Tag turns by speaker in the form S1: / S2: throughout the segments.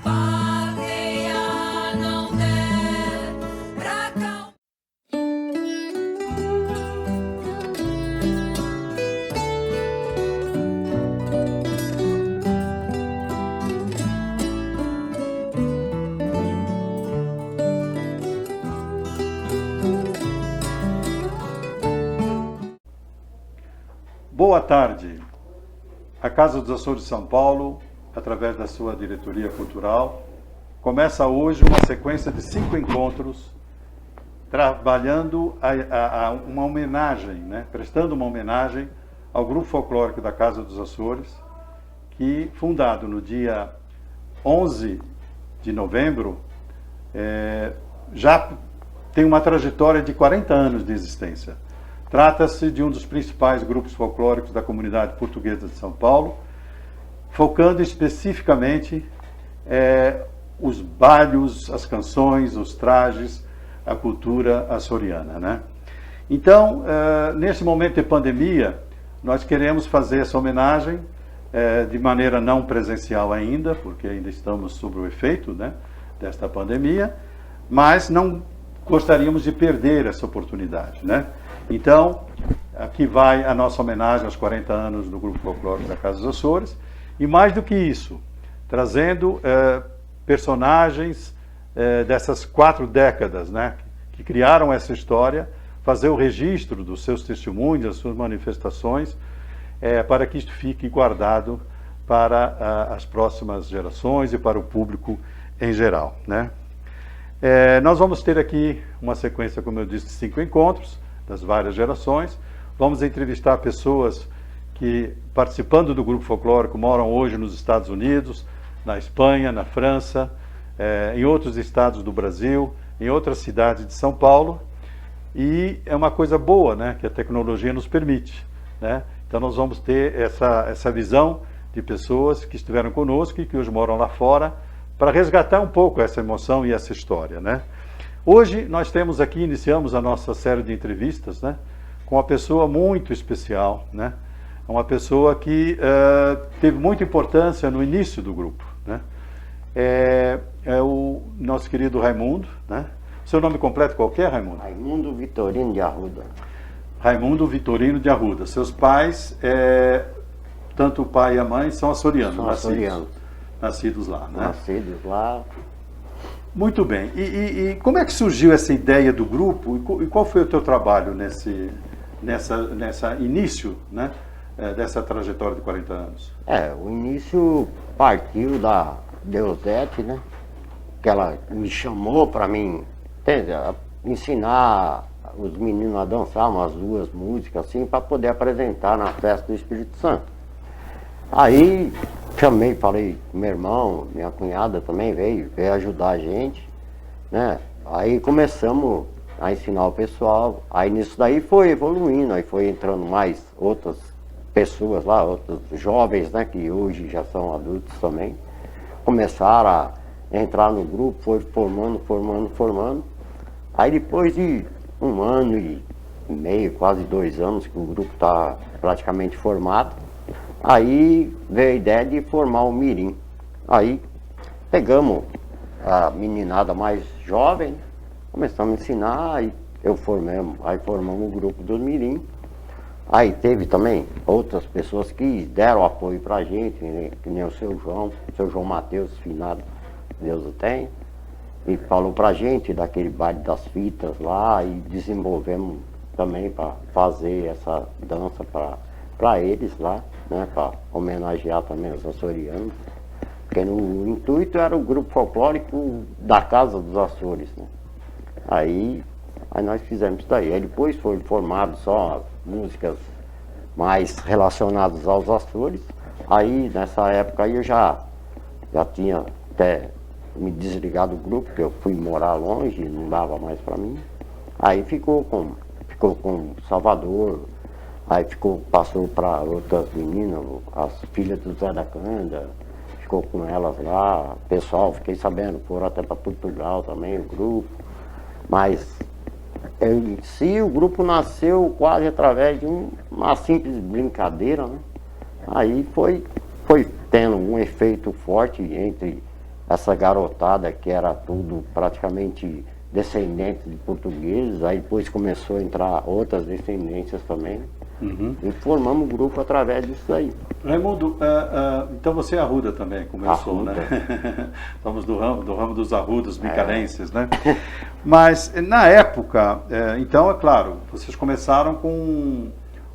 S1: vagueia não der pra cal...
S2: Boa tarde. A Casa dos Açores de São Paulo, através da sua diretoria cultural, começa hoje uma sequência de 5 encontros trabalhando uma homenagem, né? Prestando uma homenagem ao Grupo Folclórico da Casa dos Açores, que, fundado no dia 11 de novembro, já tem uma trajetória de 40 anos de existência. Trata-se de um dos principais grupos folclóricos da comunidade portuguesa de São Paulo, focando especificamente os bailes, as canções, os trajes, a cultura açoriana, né? Então, nesse momento de pandemia, nós queremos fazer essa homenagem de maneira não presencial ainda, porque ainda estamos sob o efeito, né, desta pandemia, mas não gostaríamos de perder essa oportunidade, né? Então, aqui vai a nossa homenagem aos 40 anos do Grupo Folclórico da Casa dos Açores, e mais do que isso, trazendo personagens dessas 4 décadas, né, que criaram essa história, fazer o registro dos seus testemunhos, das suas manifestações, para que isto fique guardado para as próximas gerações e para o público em geral, né? Nós vamos ter aqui uma sequência, como eu disse, de 5 encontros, das várias gerações. Vamos entrevistar pessoas que, participando do grupo folclórico, moram hoje nos Estados Unidos, na Espanha, na França, em outros estados do Brasil, em outras cidades de São Paulo. E é uma coisa boa, né, que a tecnologia nos permite, né? Então nós vamos ter essa visão de pessoas que estiveram conosco e que hoje moram lá fora, para resgatar um pouco essa emoção e essa história, né? Hoje nós temos aqui, iniciamos a nossa série de entrevistas, né, com uma pessoa muito especial, né? Uma pessoa que teve muita importância no início do grupo, né? É o nosso querido Raimundo, né? Seu nome completo qual que é, Raimundo?
S3: Raimundo Vitorino de Arruda.
S2: Raimundo Vitorino de Arruda. Seus pais, tanto o pai e a mãe, são açorianos,
S3: São açorianos.
S2: Nascidos lá, né?
S3: Nascidos lá.
S2: Muito bem. E como é que surgiu essa ideia do grupo e qual foi o teu trabalho nessa início, né, dessa trajetória de 40 anos?
S3: O início partiu da Deusete, né? Que ela me chamou para mim ensinar os meninos a dançar umas 2 músicas assim, para poder apresentar na festa do Espírito Santo. Aí chamei, falei, meu irmão, minha cunhada também veio ajudar a gente, né? Aí começamos a ensinar o pessoal, aí nisso daí foi evoluindo, aí foi entrando mais outras pessoas lá, outros jovens, né, que hoje já são adultos também, começaram a entrar no grupo, foi formando, aí depois de 1 ano e meio, quase 2 anos que o grupo está praticamente formado, aí veio a ideia de formar o Mirim. Aí pegamos a meninada mais jovem, começamos a ensinar, aí formamos o grupo do Mirim. Aí teve também outras pessoas que deram apoio pra gente, né? Que nem o seu João Mateus, finado, Deus o tenha, e falou pra gente daquele baile das fitas lá, e desenvolvemos também para fazer essa dança para eles lá, né, para homenagear também os açorianos, porque no intuito era o grupo folclórico da Casa dos Açores, né? Aí nós fizemos isso daí. Aí depois foi formado só músicas mais relacionadas aos Açores. Aí nessa época aí eu já tinha até me desligado do grupo, porque eu fui morar longe, não dava mais para mim. Aí ficou com Salvador. Aí passou para outras meninas, as filhas do Zé da Canda, ficou com elas lá. Pessoal, fiquei sabendo, foram até para Portugal também, o grupo. Mas em si o grupo nasceu quase através de uma simples brincadeira, né? Aí foi tendo um efeito forte entre essa garotada que era tudo praticamente descendente de portugueses, aí depois começou a entrar outras descendências também, e formamos um grupo através disso aí.
S2: Raimundo, então você é arruda também, como eu sou,
S3: Arruda.
S2: né? Somos do ramo dos arrudos micalenses, né? Mas, na época, então, é claro, vocês começaram com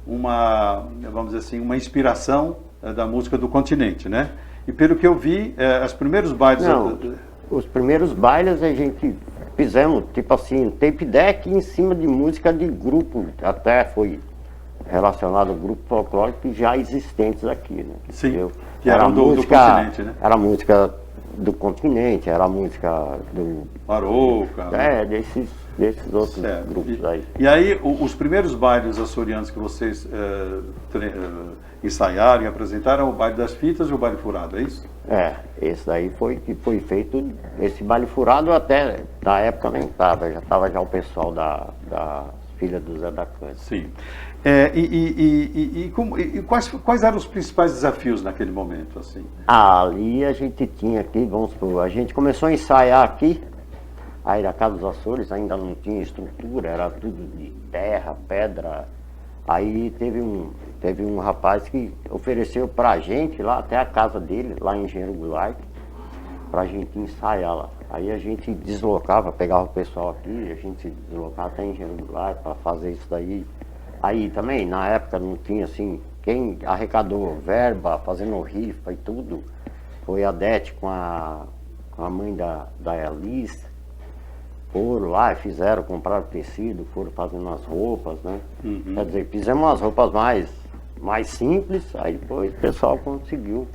S2: uma, vamos dizer assim, uma inspiração da música do continente, né? E pelo que eu vi, os primeiros bailes...
S3: Não, os primeiros bailes a gente fizemos, tipo assim, tape deck em cima de música de grupo, até foi relacionado ao grupo folclórico já existentes aqui, né?
S2: Sim,
S3: Entendeu?
S2: que eram do continente, né?
S3: Era música do continente, era música do...
S2: Marouca.
S3: Desses outros
S2: Certo.
S3: grupos aí.
S2: E aí, os primeiros bailes açorianos que vocês ensaiaram e apresentaram, o baile das fitas e o baile furado, é isso?
S3: Esse daí foi que foi feito, esse baile furado até, na época nem estava, já estava já o pessoal da filha do Zé da Cândida.
S2: Sim. Quais eram os principais desafios naquele momento, assim?
S3: Ali a gente tinha aqui, vamos supor, a gente começou a ensaiar aqui, aí na Casa dos Açores ainda não tinha estrutura, era tudo de terra, pedra. Aí teve um rapaz que ofereceu pra gente lá, até a casa dele, lá em Engenheiro Goulart, pra gente ensaiar lá. Aí a gente deslocava, pegava o pessoal aqui, a gente deslocava até Engenheiro Goulart pra fazer isso daí. Aí também, na época não tinha assim, quem arrecadou verba, fazendo rifa e tudo, foi a Dete com a mãe da Alice. Foram lá e fizeram, compraram tecido, foram fazendo as roupas, né? Quer dizer, fizemos umas roupas mais simples, aí depois o pessoal conseguiu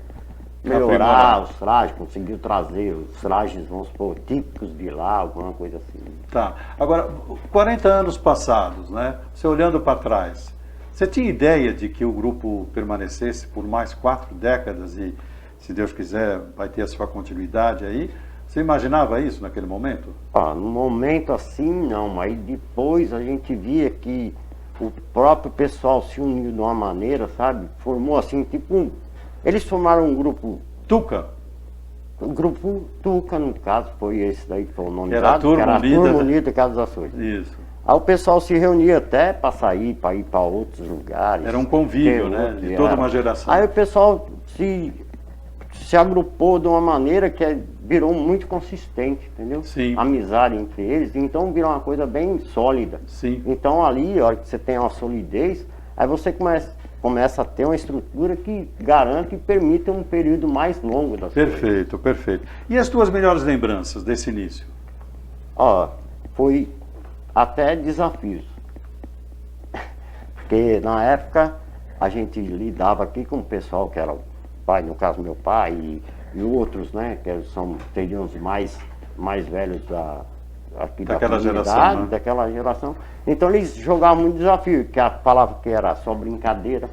S3: melhorar os trajes, conseguiu trazer os trajes, vamos supor, típicos de lá, alguma coisa assim.
S2: Tá. Agora, 40 anos passados, né? Você olhando para trás, você tinha ideia de que o grupo permanecesse por mais 4 décadas e, se Deus quiser, vai ter a sua continuidade aí? Você imaginava isso naquele momento?
S3: No momento assim não, aí depois a gente via que o próprio pessoal se uniu de uma maneira, sabe? Formou assim, tipo eles formaram um grupo...
S2: Tuca?
S3: O grupo Tuca, no caso, foi esse daí que foi o nome
S2: Era a Turma Unida,
S3: Casa dos Açores.
S2: Isso.
S3: Aí o pessoal se reunia até para ir para outros lugares.
S2: Era um convívio, né? De toda uma geração.
S3: Aí o pessoal se agrupou de uma maneira que virou muito consistente, entendeu?
S2: Sim.
S3: Amizade entre eles, então virou uma coisa bem sólida.
S2: Sim.
S3: Então ali, a hora que você tem uma solidez, aí você começa a ter uma estrutura que garante e permite um período mais longo da sua vida.
S2: Perfeito, perfeito. E as tuas melhores lembranças desse início?
S3: Foi até desafios. Porque na época a gente lidava aqui com o pessoal que era o pai, no caso meu pai, e outros, né, que seriam os mais velhos
S2: daquela geração, né?
S3: Daquela geração. Então eles jogavam muito desafio, que falava que era só brincadeira,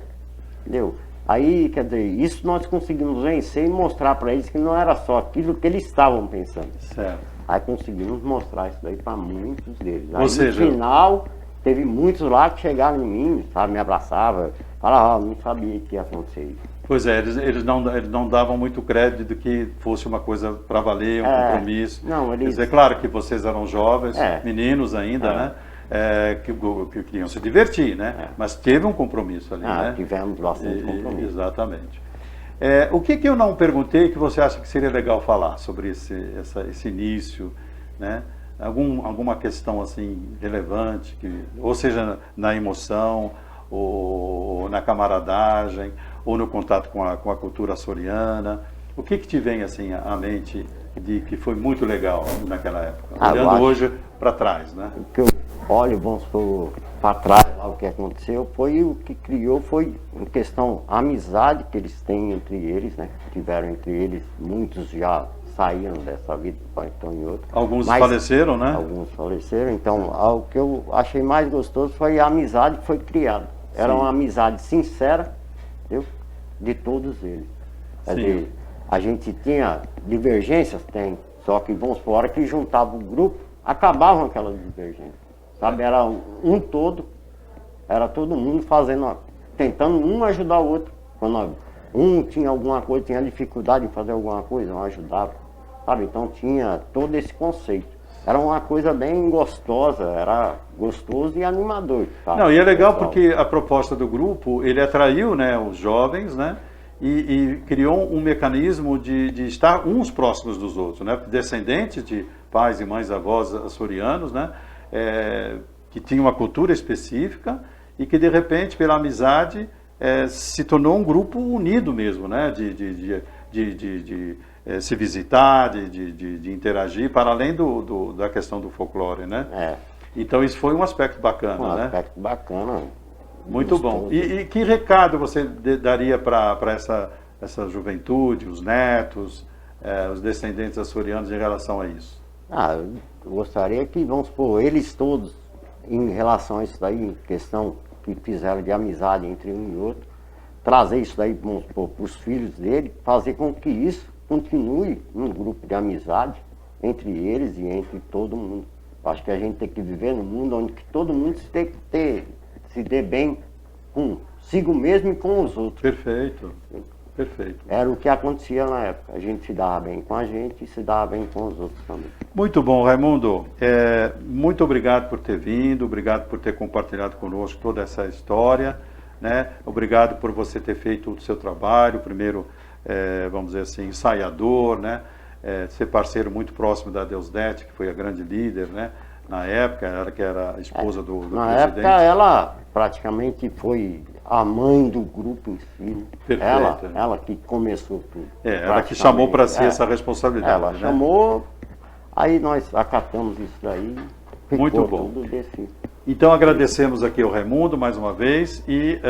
S3: entendeu? Aí, quer dizer, isso nós conseguimos vencer e mostrar para eles que não era só aquilo que eles estavam pensando.
S2: Certo.
S3: Aí conseguimos mostrar isso daí para muitos deles. Aí
S2: Ou seja,
S3: no final, teve muitos lá que chegaram em mim, sabe, me abraçavam, falavam, não sabia que ia acontecer isso.
S2: Pois é, eles não davam muito crédito de que fosse uma coisa para valer, um compromisso.
S3: Não, eles...
S2: Quer dizer, claro que vocês eram jovens, meninos ainda, né? Que queriam se divertir, né? Mas teve um compromisso ali, né?
S3: Tivemos bastante compromisso.
S2: Exatamente. O que eu não perguntei que você acha que seria legal falar sobre esse início, né? Alguma questão assim relevante, ou seja, na emoção, ou na camaradagem, ou no contato com a cultura açoriana. O que te vem assim à mente de que foi muito legal naquela época? Olhando hoje para trás, né?
S3: O que eu olho, vamos para trás, lá, o que aconteceu, o que criou foi em questão a amizade que eles têm entre eles, né? Tiveram entre eles, muitos já saíram dessa vida, então em outro.
S2: Alguns faleceram, né?
S3: Alguns faleceram, então o que eu achei mais gostoso foi a amizade que foi criada. Era uma amizade sincera, entendeu? De todos eles. Quer dizer, a gente tinha divergências, só que vamos por hora que juntava o grupo, acabavam aquelas divergências. Sabe, era um todo, era todo mundo tentando um ajudar o outro. Quando um tinha alguma coisa, tinha dificuldade em fazer alguma coisa, um ajudava. sabe? Então tinha todo esse conceito. Era uma coisa bem gostosa, era gostoso e animador. Tá?
S2: Não, e é legal
S3: Pessoal.
S2: porque a proposta do grupo, ele atraiu, né, os jovens, né, e criou um mecanismo de estar uns próximos dos outros, né, descendentes de pais e mães, avós açorianos, né, que tinham uma cultura específica e que de repente, pela amizade, se tornou um grupo unido mesmo, né, de se visitar, de interagir, para além da questão do folclore, né?
S3: É,
S2: Então isso foi um aspecto bacana,
S3: um
S2: né?
S3: aspecto bacana.
S2: Muito bom.
S3: gostoso.
S2: E que recado você daria para essa juventude, os netos, os descendentes açorianos em relação a isso?
S3: Eu gostaria que, vamos supor, eles todos, em relação a isso daí, em questão que fizeram de amizade entre um e outro, trazer isso daí, vamos supor, para os filhos dele, fazer com que isso continue um grupo de amizade entre eles e entre todo mundo. Acho que a gente tem que viver num mundo onde que todo mundo se dê bem consigo mesmo e com os outros.
S2: Perfeito, perfeito.
S3: Era o que acontecia na época. A gente se dava bem com a gente e se dava bem com os outros também.
S2: Muito bom, Raimundo. Muito obrigado por ter vindo, obrigado por ter compartilhado conosco toda essa história, né? Obrigado por você ter feito o seu trabalho, primeiro, vamos dizer assim, ensaiador, né? Ser parceiro muito próximo da Deusdete, que foi a grande líder, né? Na época, ela que era a esposa do
S3: Na
S2: presidente.
S3: época, ela praticamente foi a mãe do grupo em si. Né?
S2: Perfeito.
S3: Ela que começou tudo.
S2: Ela que chamou para si essa responsabilidade.
S3: Ela
S2: né?
S3: chamou, aí nós acatamos isso daí. Ficou
S2: Muito bom.
S3: Tudo desse.
S2: Então agradecemos aqui ao Raimundo mais uma vez e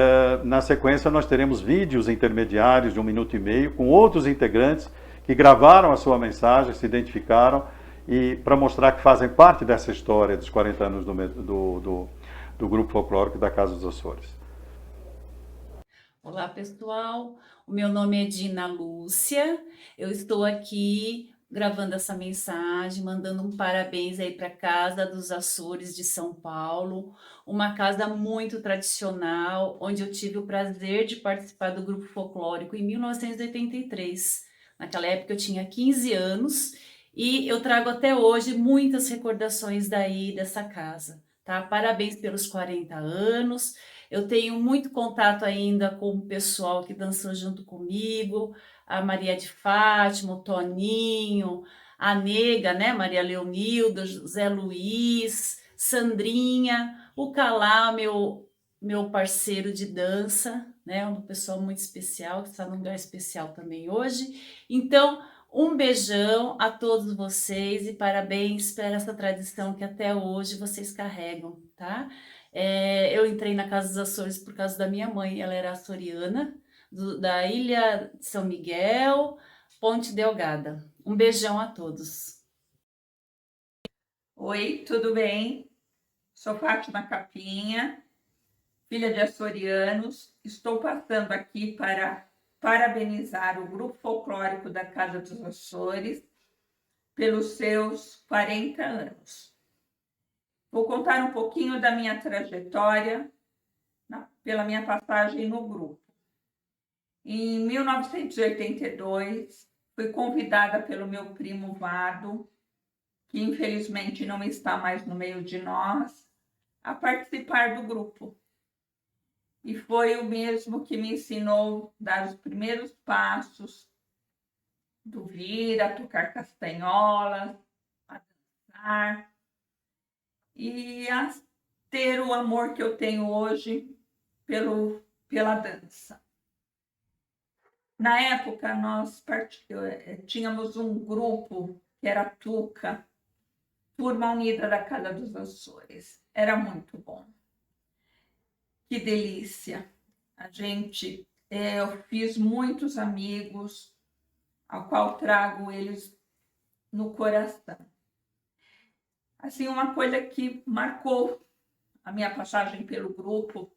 S2: na sequência nós teremos vídeos intermediários de 1 minuto e meio com outros integrantes que gravaram a sua mensagem, se identificaram e para mostrar que fazem parte dessa história dos 40 anos do Grupo Folclórico da Casa dos Açores.
S1: Olá, pessoal. O meu nome é Dina Lúcia. Eu estou aqui gravando essa mensagem, mandando um parabéns aí para a Casa dos Açores de São Paulo, uma casa muito tradicional, onde eu tive o prazer de participar do grupo folclórico em 1983. Naquela época eu tinha 15 anos e eu trago até hoje muitas recordações daí dessa casa, tá? Parabéns pelos 40 anos. Eu tenho muito contato ainda com o pessoal que dançou junto comigo, a Maria de Fátima, o Toninho, a Nega, né? Maria Leonilda, José Luiz, Sandrinha, o Calá, meu parceiro de dança, né? Um pessoal muito especial, que está num lugar especial também hoje. Então, um beijão a todos vocês e parabéns por essa tradição que até hoje vocês carregam, tá? Eu entrei na Casa dos Açores por causa da minha mãe, ela era açoriana, da Ilha de São Miguel, Ponte Delgada. Um beijão a todos.
S4: Oi, tudo bem? Sou Fátima Capinha, filha de açorianos. Estou passando aqui para parabenizar o Grupo Folclórico da Casa dos Açores pelos seus 40 anos. Vou contar um pouquinho da minha trajetória pela minha passagem no grupo. Em 1982, fui convidada pelo meu primo Vado, que infelizmente não está mais no meio de nós, a participar do grupo. E foi o mesmo que me ensinou a dar os primeiros passos do vir, a tocar castanholas, a dançar e a ter o amor que eu tenho hoje pela dança. Na época, nós tínhamos um grupo que era a Tuca, Turma Unida da Casa dos Açores. Era muito bom. Que delícia! Eu fiz muitos amigos, ao qual trago eles no coração. Assim, uma coisa que marcou a minha passagem pelo grupo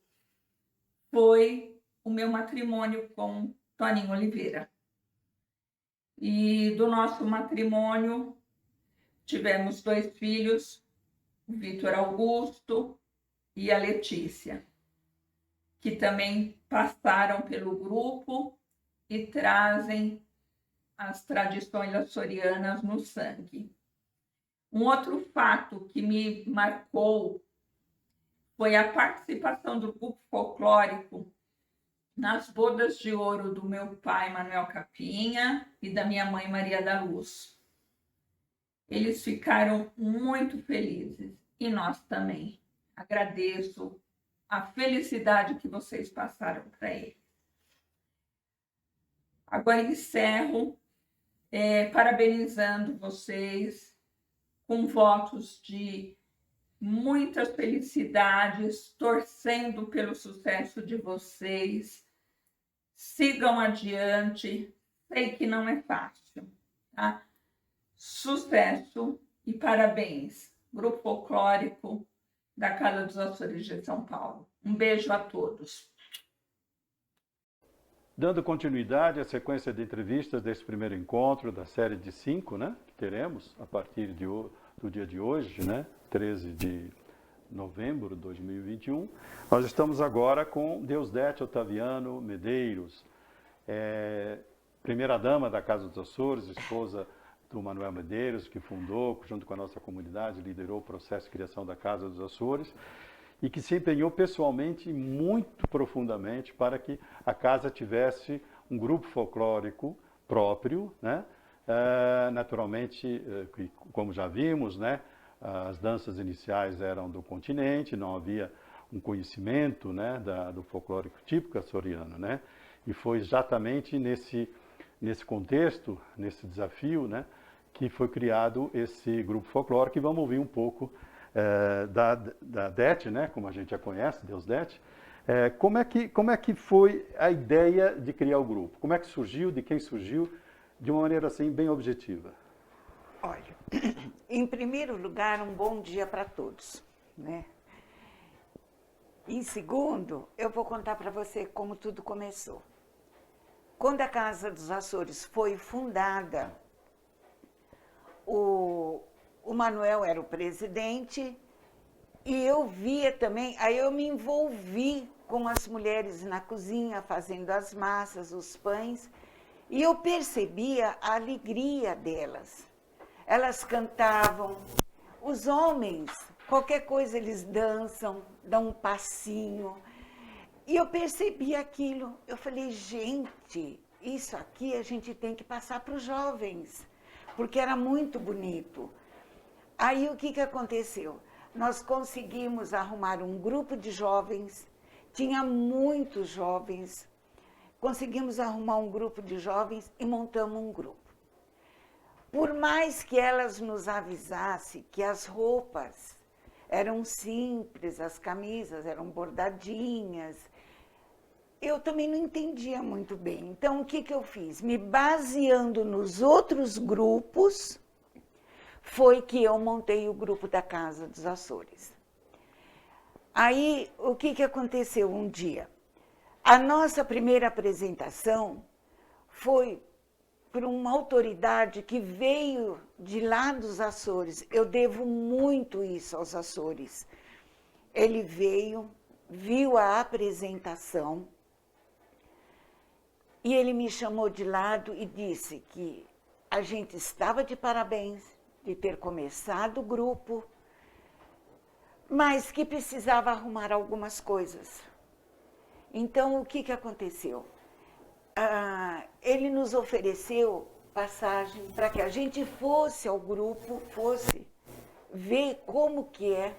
S4: foi o meu matrimônio com Toninho Oliveira. E do nosso matrimônio tivemos 2 filhos, o Vitor Augusto e a Letícia, que também passaram pelo grupo e trazem as tradições açorianas no sangue. Um outro fato que me marcou foi a participação do grupo folclórico nas bodas de ouro do meu pai, Manuel Capinha, e da minha mãe, Maria da Luz. Eles ficaram muito felizes, e nós também. Agradeço a felicidade que vocês passaram para eles. Agora encerro parabenizando vocês com votos de muitas felicidades, torcendo pelo sucesso de vocês. Sigam adiante, sei que não é fácil, tá? Sucesso e parabéns, Grupo Folclórico da Casa dos Açores de São Paulo. Um beijo a todos.
S2: Dando continuidade à sequência de entrevistas desse primeiro encontro, da série de 5, né, que teremos a partir do dia de hoje, né, 13 de novembro de 2021, nós estamos agora com Deusdete Otaviano Medeiros, primeira-dama da Casa dos Açores, esposa do Manuel Medeiros, que fundou, junto com a nossa comunidade, liderou o processo de criação da Casa dos Açores, e que se empenhou pessoalmente muito profundamente para que a casa tivesse um grupo folclórico próprio, né? Naturalmente, como já vimos, né? As danças iniciais eram do continente, não havia um conhecimento, né? Do folclórico típico açoriano, né? E foi exatamente nesse contexto, nesse desafio, né? Que foi criado esse grupo folclórico, e vamos ouvir um pouco da Dete, né, como a gente já conhece, Deusdete. Como é que foi a ideia de criar o grupo? Como é que surgiu, de quem surgiu, de uma maneira assim bem objetiva?
S5: Olha, em primeiro lugar, um bom dia para todos, né? Em segundo, eu vou contar para você como tudo começou. Quando a Casa dos Açores foi fundada, o Manuel era o presidente, e eu via também, aí eu me envolvi com as mulheres na cozinha, fazendo as massas, os pães, e eu percebia a alegria delas. Elas cantavam, os homens, qualquer coisa eles dançam, dão um passinho, e eu percebi aquilo. Eu falei, gente, isso aqui a gente tem que passar para os jovens, porque era muito bonito. Aí o que aconteceu? Nós conseguimos arrumar um grupo de jovens, tinha muitos jovens, conseguimos arrumar um grupo de jovens e montamos um grupo. Por mais que elas nos avisassem que as roupas eram simples, as camisas eram bordadinhas, eu também não entendia muito bem. Então, o que eu fiz? Me baseando nos outros grupos, foi que eu montei o grupo da Casa dos Açores. Aí, o que aconteceu um dia? A nossa primeira apresentação foi por uma autoridade que veio de lá dos Açores. Eu devo muito isso aos Açores. Ele veio, viu a apresentação, e ele me chamou de lado e disse que a gente estava de parabéns de ter começado o grupo, mas que precisava arrumar algumas coisas. Então, o que aconteceu? Ele nos ofereceu passagem para que a gente fosse ao grupo, fosse ver como que é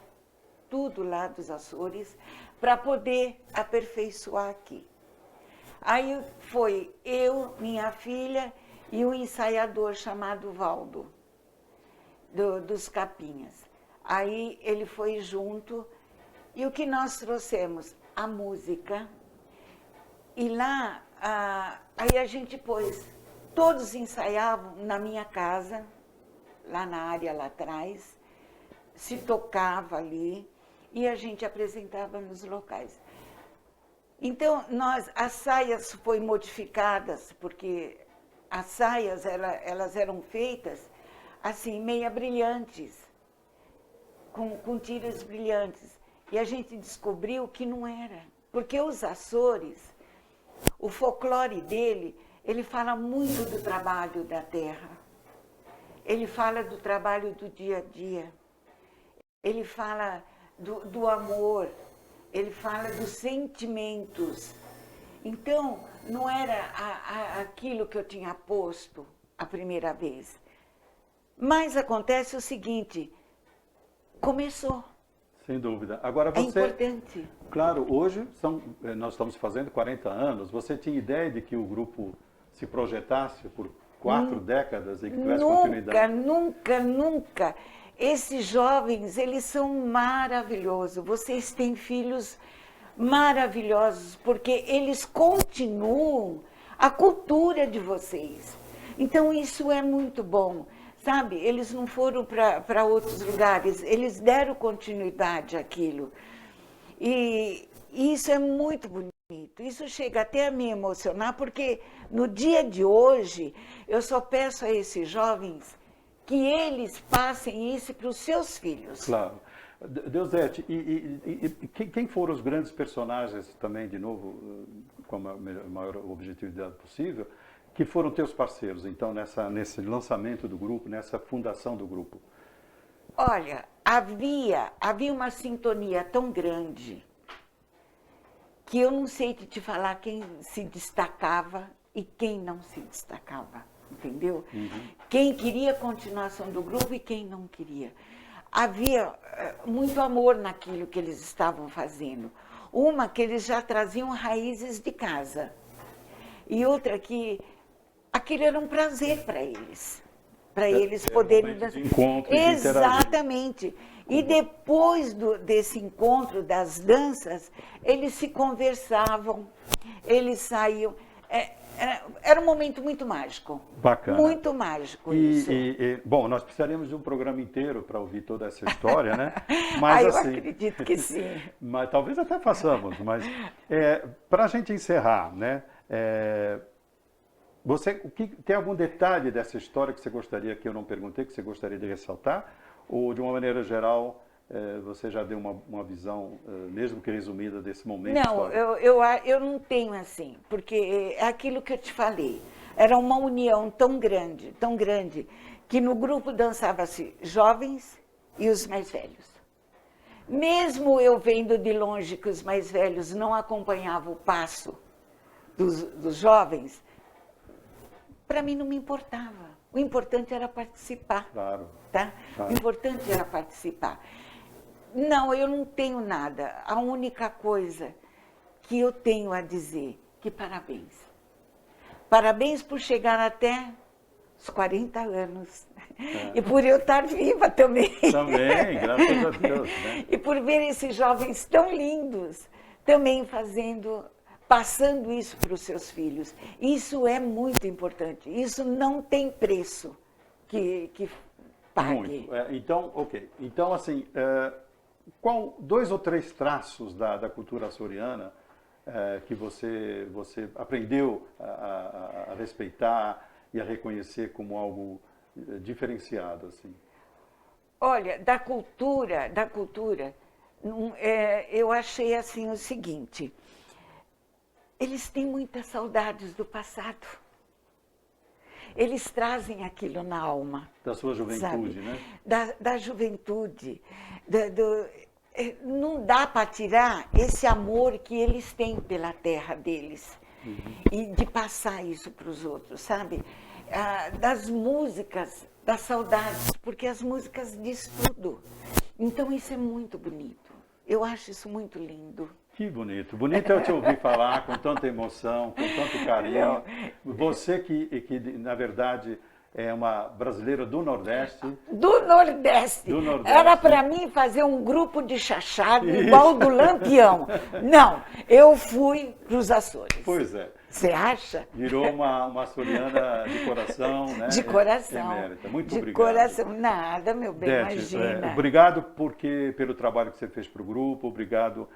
S5: tudo lá dos Açores, para poder aperfeiçoar aqui. Aí foi eu, minha filha e um ensaiador chamado Valdo, dos Capinhas. Aí ele foi junto, e o que nós trouxemos? A música. E lá, aí a gente pôs, todos ensaiavam na minha casa, lá na área lá atrás, se tocava ali, e a gente apresentava nos locais. Então, as saias foram modificadas, porque as saias, elas eram feitas assim, meia brilhantes, com tiras brilhantes. E a gente descobriu que não era, porque os Açores, o folclore dele, ele fala muito do trabalho da terra. Ele fala do trabalho do dia a dia. Ele fala do amor. Ele fala dos sentimentos. Então, não era aquilo que eu tinha posto a primeira vez. Mas acontece o seguinte, começou.
S2: Sem dúvida. Agora
S5: É
S2: você...
S5: importante.
S2: Claro, hoje nós estamos fazendo 40 anos. Você tinha ideia de que o grupo se projetasse por 4 décadas e que tivesse continuidade?
S5: Nunca. Esses jovens, eles são maravilhosos. Vocês têm filhos maravilhosos, porque eles continuam a cultura de vocês. Então, isso é muito bom. Sabe, eles não foram para outros lugares, eles deram continuidade àquilo. E isso é muito bonito, isso chega até a me emocionar, porque no dia de hoje, eu só peço a esses jovens que eles passem isso para os seus filhos.
S2: Claro. Deusdete, quem foram os grandes personagens também, de novo, com a maior objetividade possível, que foram teus parceiros, então, nesse lançamento do grupo, nessa fundação do grupo?
S5: Olha, havia uma sintonia tão grande que eu não sei te falar quem se destacava e quem não se destacava, entendeu? Quem queria a continuação do grupo e quem não queria. Havia muito amor naquilo que eles estavam fazendo. Uma que eles já traziam raízes de casa e outra que aquilo era um prazer para eles poderem
S2: dançar. De encontro,
S5: exatamente. E depois desse encontro das danças, eles se conversavam, eles saíam. Era um momento muito mágico.
S2: Bacana.
S5: Muito mágico isso.
S2: Bom, nós precisaríamos de um programa inteiro para ouvir toda essa história, né? Mas,
S5: eu
S2: assim,
S5: acredito que sim.
S2: Mas talvez até façamos. Mas para a gente encerrar, né? Tem algum detalhe dessa história que você gostaria, que eu não perguntei, que você gostaria de ressaltar? Ou, de uma maneira geral, você já deu uma visão, mesmo que resumida, desse momento
S5: histórico? Eu não tenho assim, porque é aquilo que eu te falei. Era uma união tão grande, que no grupo dançava-se jovens e os mais velhos. Mesmo eu vendo de longe que os mais velhos não acompanhavam o passo dos jovens, para mim não me importava. O importante era participar.
S2: Claro.
S5: Tá?
S2: Claro.
S5: O importante era participar. Não, eu não tenho nada. A única coisa que eu tenho a dizer, que parabéns. Parabéns por chegar até os 40 anos. E por eu estar viva também.
S2: Também, graças a Deus. Né?
S5: E por ver esses jovens tão lindos, também passando isso para os seus filhos. Isso é muito importante. Isso não tem preço que pague.
S2: Muito. Então, ok. Então, assim, qual 2 ou 3 traços da cultura açoriana que você aprendeu a respeitar e a reconhecer como algo diferenciado, assim?
S5: Olha, da cultura, eu achei assim o seguinte: eles têm muitas saudades do passado. Eles trazem aquilo na alma.
S2: Da sua juventude,
S5: sabe?
S2: né?
S5: Da juventude. Não dá para tirar esse amor que eles têm pela terra deles. E de passar isso para os outros, sabe? Das músicas, das saudades, porque as músicas diz tudo. Então isso é muito bonito. Eu acho isso muito lindo.
S2: Que bonito. Bonito é eu te ouvir falar com tanta emoção, com tanto carinho. Você que na verdade, é uma brasileira do Nordeste.
S5: Do Nordeste. Era para mim fazer um grupo de chachado igual do Lampião. Não, eu fui para os Açores.
S2: Pois é.
S5: Você acha?
S2: Virou uma açoriana de coração, né?
S5: De coração.
S2: Emérita. Muito
S5: de
S2: obrigado.
S5: De coração. Nada, meu bem,
S2: Dete,
S5: imagina.
S2: Obrigado pelo trabalho que você fez para o grupo, obrigado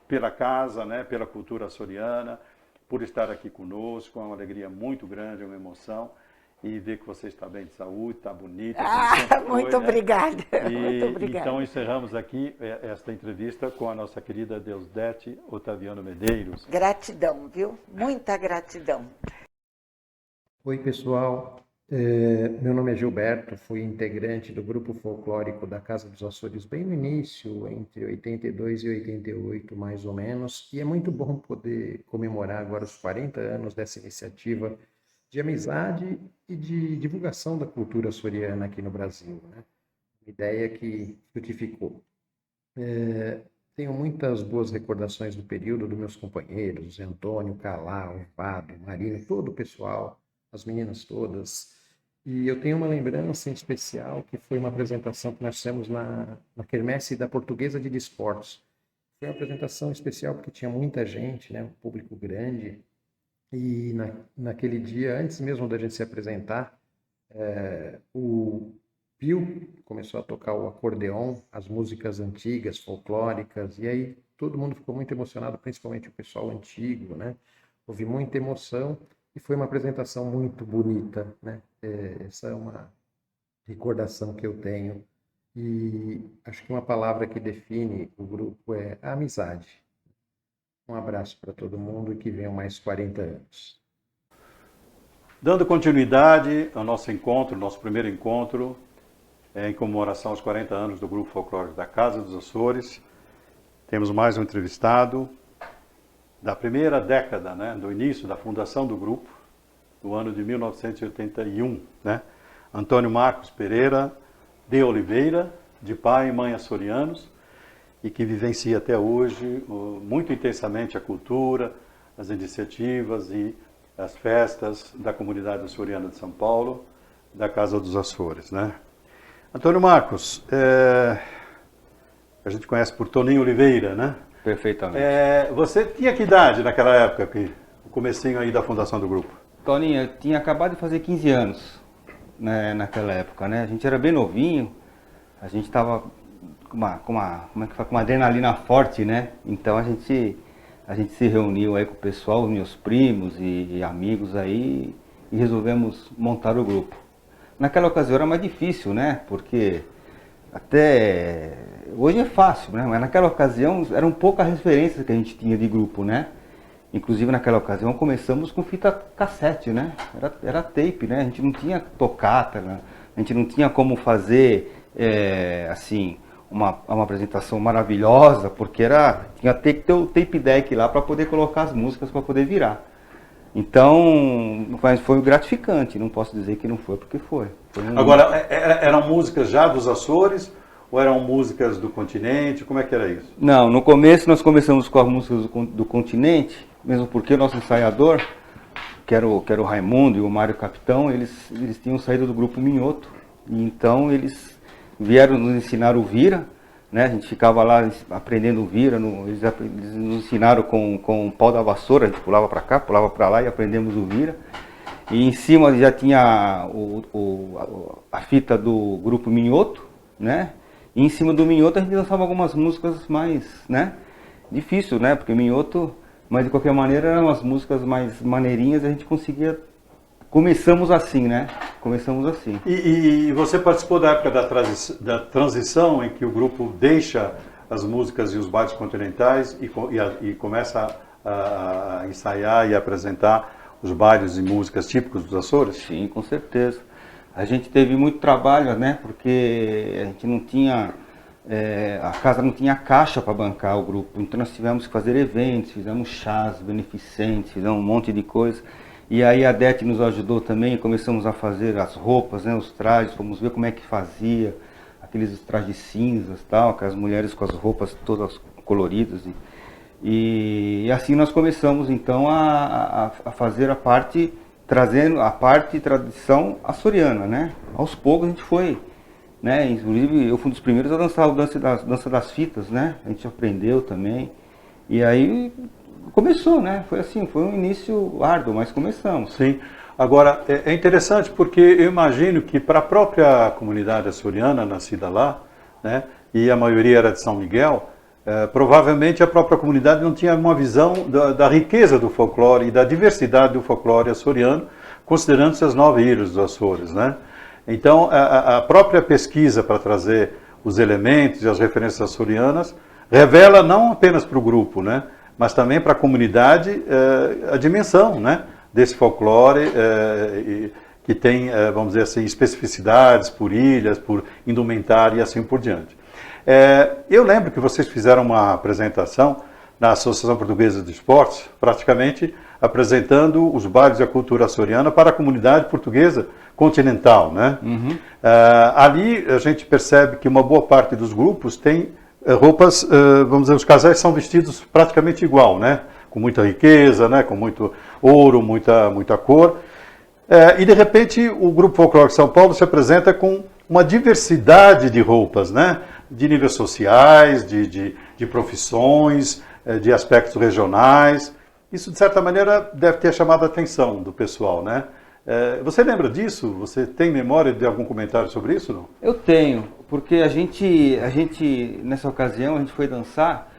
S2: pela casa, né, pela cultura açoriana, por estar aqui conosco. É uma alegria muito grande, é uma emoção. E ver que você está bem de saúde, está bonita.
S5: Muito obrigada. Muito obrigada.
S2: Então encerramos aqui esta entrevista com a nossa querida Deusdete Otaviano Medeiros.
S5: Gratidão, viu? Muita gratidão.
S6: Oi, pessoal. Meu nome é Gilberto, fui integrante do grupo folclórico da Casa dos Açores bem no início, entre 82 e 88, mais ou menos, e é muito bom poder comemorar agora os 40 anos dessa iniciativa de amizade e de divulgação da cultura açoriana aqui no Brasil, né? Uma ideia que frutificou. Tenho muitas boas recordações do período dos meus companheiros, Zé Antônio, Calá, Vado, Marino, todo o pessoal, as meninas todas. E eu tenho uma lembrança em especial, que foi uma apresentação que nós fizemos na Quermesse da Portuguesa de Desportos. Foi uma apresentação especial porque tinha muita gente, né, um público grande. E naquele dia, antes mesmo da gente se apresentar, o Pio começou a tocar o acordeon, as músicas antigas, folclóricas, e aí todo mundo ficou muito emocionado, principalmente o pessoal antigo, né? Houve muita emoção e foi uma apresentação muito bonita, né? Essa é uma recordação que eu tenho e acho que uma palavra que define o grupo é a amizade. Um abraço para todo mundo e que venham mais 40 anos.
S2: Dando continuidade ao nosso encontro, nosso primeiro encontro, em comemoração aos 40 anos do Grupo Folclórico da Casa dos Açores, temos mais um entrevistado da primeira década, né, do início da fundação do grupo, do ano de 1981, né? Antônio Marcos Pereira de Oliveira, de pai e mãe açorianos, e que vivencia até hoje muito intensamente a cultura, as iniciativas e as festas da comunidade açoriana de São Paulo, da Casa dos Açores, né? Antônio Marcos, a gente conhece por Toninho Oliveira, né?
S7: Perfeitamente.
S2: Você tinha que idade naquela época, o comecinho aí da fundação do grupo?
S7: Toninho, eu tinha acabado de fazer 15 anos, né, naquela época, né? A gente era bem novinho, a gente estava com uma adrenalina forte, né? Então a gente se reuniu aí com o pessoal, meus primos e amigos aí, e resolvemos montar o grupo. Naquela ocasião era mais difícil, né? Porque até hoje é fácil, né? Mas naquela ocasião eram poucas referências que a gente tinha de grupo, né? Inclusive naquela ocasião começamos com fita cassete, né? Era tape, né? A gente não tinha tocata, né? A gente não tinha como fazer assim uma apresentação maravilhosa, porque tinha que ter o tape deck lá para poder colocar as músicas para poder virar. Então, foi gratificante, não posso dizer que não foi, porque foi.
S2: Agora, eram músicas já dos Açores ou eram músicas do continente? Como é que era isso?
S7: Não, no começo nós começamos com as músicas do continente, mesmo porque o nosso ensaiador, que era o Raimundo e o Mário Capitão, eles tinham saído do grupo Minhoto, e então eles vieram nos ensinar o vira, né? A gente ficava lá aprendendo vira, eles nos ensinaram com o pau da vassoura, a gente pulava para cá, pulava para lá e aprendemos o vira. E em cima já tinha a fita do grupo Minhoto, né? E em cima do Minhoto a gente dançava algumas músicas mais, né? Difícil, né? Porque Minhoto, mas de qualquer maneira eram as músicas mais maneirinhas, a gente conseguia. Começamos assim, né? Começamos assim.
S2: E você participou da época da transição em que o grupo deixa as músicas e os bailes continentais e começa a ensaiar e apresentar os bailes e músicas típicos dos Açores?
S7: Sim, com certeza. A gente teve muito trabalho, né? Porque a gente não tinha... a casa não tinha caixa para bancar o grupo. Então nós tivemos que fazer eventos, fizemos chás beneficentes, fizemos um monte de coisa. E aí a DET nos ajudou também, começamos a fazer as roupas, né, os trajes, fomos ver como é que fazia, aqueles trajes cinzas, tal, aquelas mulheres com as roupas todas coloridas. E assim nós começamos então a fazer a parte, trazendo a parte tradição açoriana, né? Aos poucos a gente foi, né? Inclusive eu fui um dos primeiros a dançar a dança das fitas, né? A gente aprendeu também. E aí começou, né? Foi assim, foi um início árduo, mas começamos.
S2: Sim. Agora, é interessante porque eu imagino que para a própria comunidade açoriana, nascida lá, né, e a maioria era de São Miguel, provavelmente a própria comunidade não tinha uma visão da riqueza do folclore e da diversidade do folclore açoriano, considerando-se as 9 ilhas dos Açores, né? Então, a própria pesquisa para trazer os elementos e as referências açorianas revela não apenas para o grupo, né, mas também para a comunidade a dimensão, né, desse folclore que tem, vamos dizer assim, especificidades por ilhas, por indumentária e assim por diante. Eu lembro que vocês fizeram uma apresentação na Associação Portuguesa de Esportes, praticamente apresentando os bailes e a cultura açoriana para a comunidade portuguesa continental, né? Ali a gente percebe que uma boa parte dos grupos tem roupas, vamos dizer, os casais são vestidos praticamente igual, né? Com muita riqueza, né? Com muito ouro, muita cor. E de repente o Grupo Folclórico São Paulo se apresenta com uma diversidade de roupas, né? De níveis sociais, de profissões, de aspectos regionais. Isso, de certa maneira, deve ter chamado a atenção do pessoal, né? Você lembra disso? Você tem memória de algum comentário sobre isso, não?
S7: Eu tenho, porque a gente nessa ocasião, a gente foi dançar,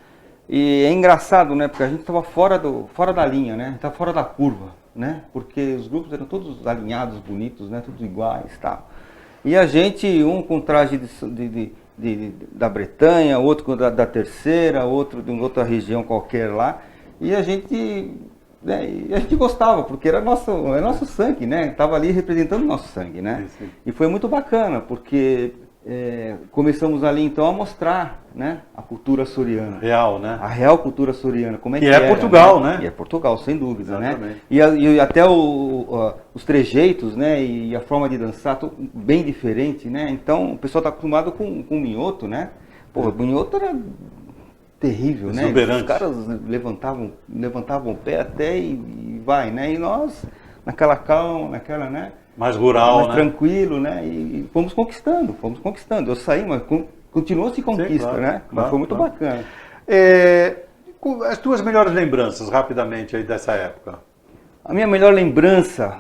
S7: e é engraçado, né? Porque a gente estava fora da linha, né? Estava fora da curva, né? Porque os grupos eram todos alinhados, bonitos, né? Todos iguais e tal. E a gente, um com traje da Bretanha, outro da Terceira, outro de outra região qualquer lá, e a gente gostava, porque era nosso sangue, né? Estava ali representando o nosso sangue, né?
S2: Sim.
S7: E foi muito bacana, porque começamos ali então a mostrar, né, a cultura açoriana.
S2: Real, né?
S7: A real cultura açoriana, como é que
S2: é
S7: era,
S2: Portugal, né?
S7: E é Portugal, sem dúvida,
S2: Exatamente.
S7: né? E até os trejeitos, né, e a forma de dançar, bem diferente, né? Então, o pessoal está acostumado com o minhoto, né? Pô, o minhoto era terrível, né?
S2: Exuberante.
S7: Os caras levantavam o pé até e vai, né? E nós, naquela calma, naquela, né?
S2: Mais rural,
S7: mais
S2: né?
S7: tranquilo, né? E fomos conquistando. Eu saí, mas continuou-se conquista,
S2: claro,
S7: né? Mas
S2: claro,
S7: foi muito
S2: claro.
S7: bacana.
S2: As tuas melhores lembranças, rapidamente, aí dessa época?
S7: A minha melhor lembrança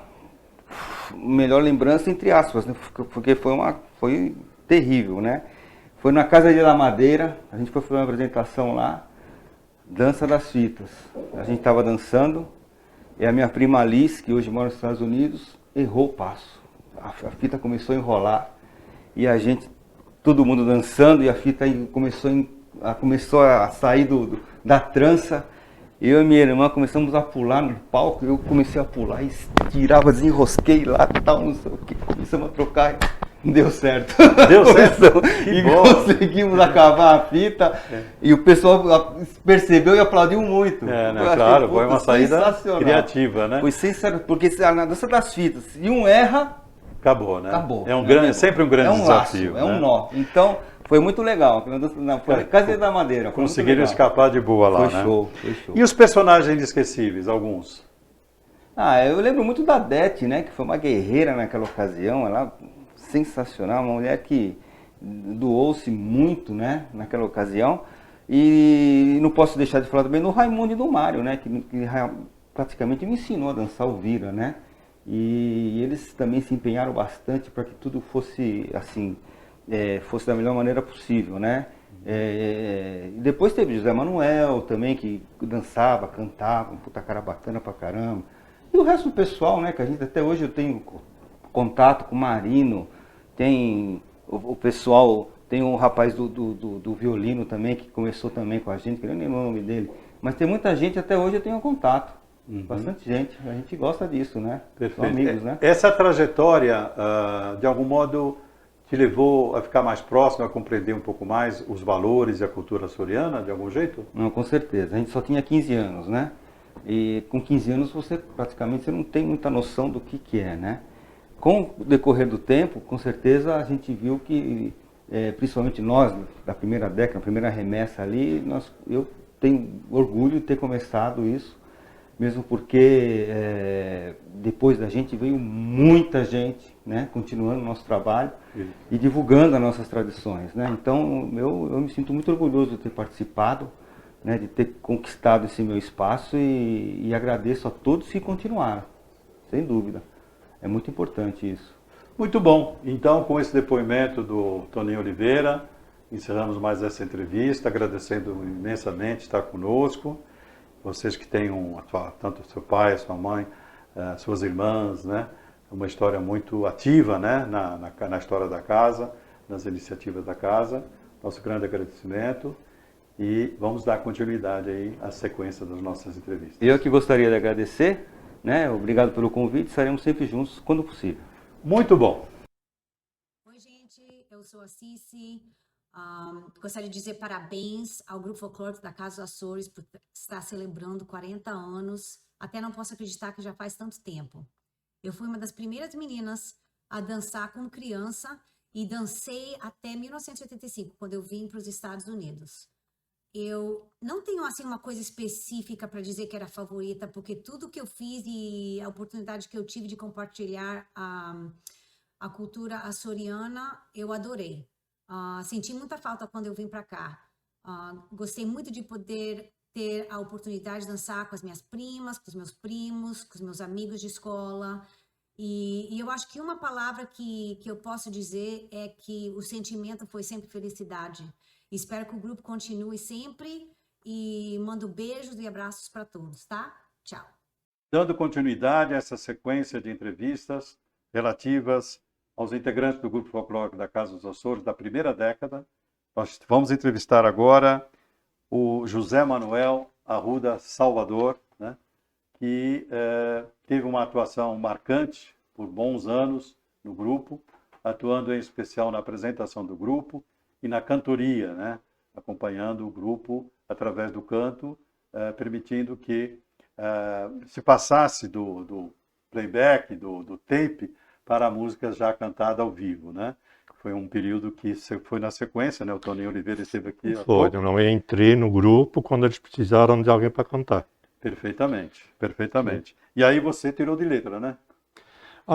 S7: entre aspas, né? Porque foi terrível, né? Foi na Casa de La Madeira, a gente foi fazer uma apresentação lá, Dança das Fitas. A gente estava dançando e a minha prima Alice, que hoje mora nos Estados Unidos, errou o passo. A fita começou a enrolar e todo mundo dançando, e a fita começou a sair da trança. Eu e minha irmã começamos a pular no palco, eu comecei a pular e tirava, desenrosquei lá, tal, não sei o que, começamos a trocar. Deu certo.
S2: Deu certo?
S7: E conseguimos acabar a fita. E o pessoal percebeu e aplaudiu muito.
S2: Né?
S7: Eu achei,
S2: Claro, foi uma saída
S7: sensacional.
S2: criativa, né?
S7: Foi sensacional, porque na dança das fitas, se um erra,
S2: Acabou, né?
S7: acabou.
S2: É sempre um grande desafio.
S7: Laço, é um
S2: né?
S7: nó. Então, foi muito legal. Foi na Casa da Madeira. Foi
S2: Conseguiram
S7: muito legal.
S2: escapar de boa lá,
S7: Foi
S2: né?
S7: show.
S2: E os personagens inesquecíveis, alguns?
S7: Eu lembro muito da Dete, né? Que foi uma guerreira naquela ocasião. Ela sensacional, uma mulher que doou-se muito, né? Naquela ocasião. E não posso deixar de falar também do Raimundo e do Mário, né? Que praticamente me ensinou a dançar o vira, né? E eles também se empenharam bastante para que tudo fosse assim, fosse da melhor maneira possível, né? Depois teve José Manuel também, que dançava, cantava, um puta cara bacana pra caramba. E o resto do pessoal, né? Que a gente até hoje eu tenho contato com o Marino, tem o pessoal, tem um rapaz do violino também, que começou também com a gente, que eu nem lembro o nome dele. Mas tem muita gente, até hoje eu tenho contato. Bastante gente, a gente gosta disso, né?
S2: Perfeito.
S7: São amigos, né?
S2: Essa trajetória, de algum modo, te levou a ficar mais próximo, a compreender um pouco mais os valores e a cultura açoriana, de algum jeito?
S7: Não, com certeza. A gente só tinha 15 anos, né? E com 15 anos você não tem muita noção do que é, né? Com o decorrer do tempo, com certeza a gente viu que, principalmente nós, da primeira década, a primeira remessa ali, eu tenho orgulho de ter começado isso. Mesmo porque depois da gente veio muita gente, né, continuando o nosso trabalho e divulgando as nossas tradições, né? Então eu me sinto muito orgulhoso de ter participado, né, de ter conquistado esse meu espaço e agradeço a todos que continuaram, sem dúvida. É muito importante isso.
S2: Muito bom. Então, com esse depoimento do Toninho Oliveira, encerramos mais essa entrevista, agradecendo imensamente estar conosco. Vocês que tenham tanto seu pai, sua mãe, suas irmãs, né? Uma história muito ativa, né? Na história da casa, nas iniciativas da casa. Nosso grande agradecimento e vamos dar continuidade aí à sequência das nossas entrevistas.
S7: Eu que gostaria de agradecer, né? Obrigado pelo convite, estaremos sempre juntos quando possível.
S2: Muito bom.
S8: Oi, gente, eu sou a Cici. Gostaria de dizer parabéns ao Grupo Folclórico da Casa dos Açores por estar celebrando 40 anos. Até não posso acreditar que já faz tanto tempo. Eu fui uma das primeiras meninas a dançar como criança e dancei até 1985, quando eu vim para os Estados Unidos. Eu não tenho assim uma coisa específica para dizer que era favorita, porque tudo que eu fiz e a oportunidade que eu tive de compartilhar a cultura açoriana, eu adorei. Senti muita falta quando eu vim para cá. Gostei muito de poder ter a oportunidade de dançar com as minhas primas, com os meus primos, com os meus amigos de escola. E eu acho que uma palavra que eu posso dizer é que o sentimento foi sempre felicidade. Espero que o grupo continue sempre e mando beijos e abraços para todos, tá? Tchau.
S2: Dando continuidade a essa sequência de entrevistas relativas aos integrantes do Grupo Folclórico da Casa dos Açores da primeira década, nós vamos entrevistar agora o José Manuel Arruda Salvador, né, que teve uma atuação marcante por bons anos no grupo, atuando em especial na apresentação do grupo e na cantoria, né, acompanhando o grupo através do canto, permitindo que se passasse do playback, do tape, para a música já cantada ao vivo, né? Foi um período que foi na sequência, né? O Toninho Oliveira esteve aqui.
S9: Foi, eu entrei no grupo quando eles precisaram de alguém para cantar.
S2: Perfeitamente, perfeitamente. E aí você tirou de letra, né?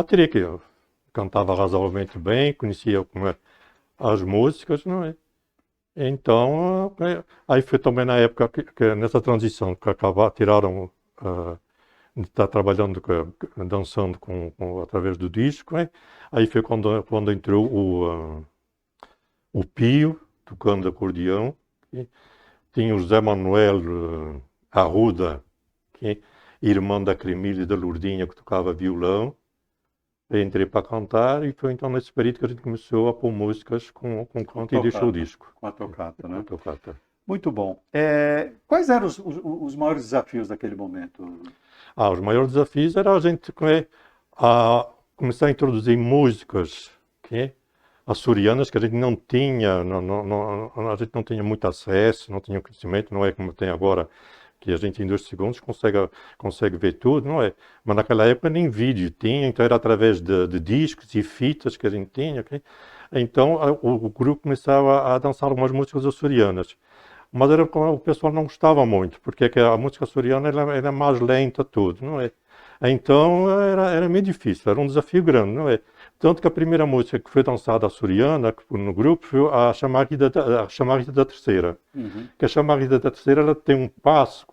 S9: Tirei que eu cantava razoavelmente bem, conhecia as músicas, não é? Então, aí foi também na época que nessa transição que tiraram, está trabalhando, dançando através do disco, é? Aí foi quando entrou o Pio, tocando acordeão, e tinha o José Manuel Arruda, que é irmão da Cremília e da Lourdinha, que tocava violão. Eu entrei para cantar e foi então nesse período que a gente começou a pôr músicas com canto e deixou o disco.
S2: Com a tocata, né?
S9: Com a tocata.
S2: Muito bom. Quais eram os maiores desafios daquele momento?
S9: Os maiores desafios era a gente começar a introduzir músicas açorianas que a gente não tinha, a gente não tinha muito acesso, não tinha conhecimento, não é como tem agora, que a gente em 2 segundos consegue ver tudo, não é? Mas naquela época nem vídeo tinha, então era através de discos e fitas que a gente tinha. Okay? Então o grupo começava a dançar algumas músicas açorianas. Mas o pessoal não gostava muito, porque a música açoriana era mais lenta tudo, não é? Então era meio difícil, era um desafio grande, não é? Tanto que a primeira música que foi dançada açoriana no grupo foi a Chamarrida da Terceira.
S2: Uhum.
S9: Que a Chamarrida da Terceira ela tem um passo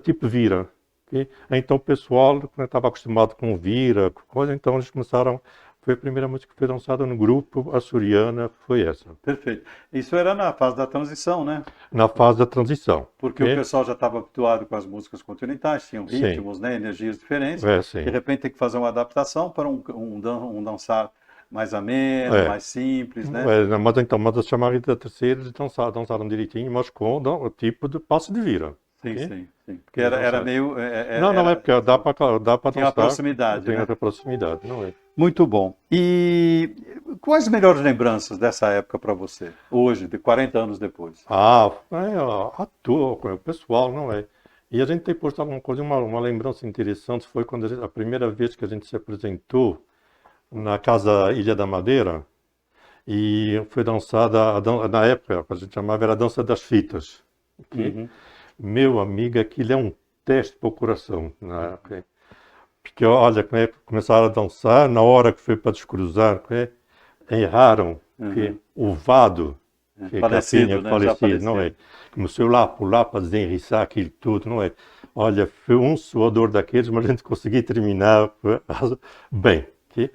S9: tipo vira. Okay? Então o pessoal estava acostumado com vira, coisa, então eles começaram. Foi a primeira música que foi dançada no grupo açoriana, foi essa.
S2: Perfeito. Isso era na fase da transição, né?
S9: Na fase da transição.
S2: Porque o pessoal já estava habituado com as músicas continentais, tinham ritmos, né, energias diferentes. De repente tem que fazer uma adaptação para um dançar mais ameno, mais simples, né?
S9: Mas a Chamarrida da Terceira eles dançaram direitinho, mas com o tipo de passo de vira.
S2: Sim. Porque era meio...
S9: Não é porque dá para dançar.
S2: Tem a proximidade,
S9: Tem
S2: né?
S9: a proximidade, não é?
S2: Muito bom. E quais as melhores lembranças dessa época para você, hoje, de 40 anos depois? O pessoal, não é? E a gente tem posto alguma coisa, uma lembrança interessante, foi quando a primeira vez que a gente se apresentou na Casa Ilha da Madeira, e foi dançada, na época, a gente chamava, era a dança das fitas. Okay? Uhum.
S9: Meu amigo, aquilo é um teste para o coração. Né? Okay? Porque, olha, começaram a dançar, na hora que foi para descruzar, erraram o vado,
S2: falecido,
S9: não é? Começou lá a pular para desenriçar aquilo tudo, não é? Olha, foi um suador daqueles, mas a gente conseguiu terminar bem. Okay?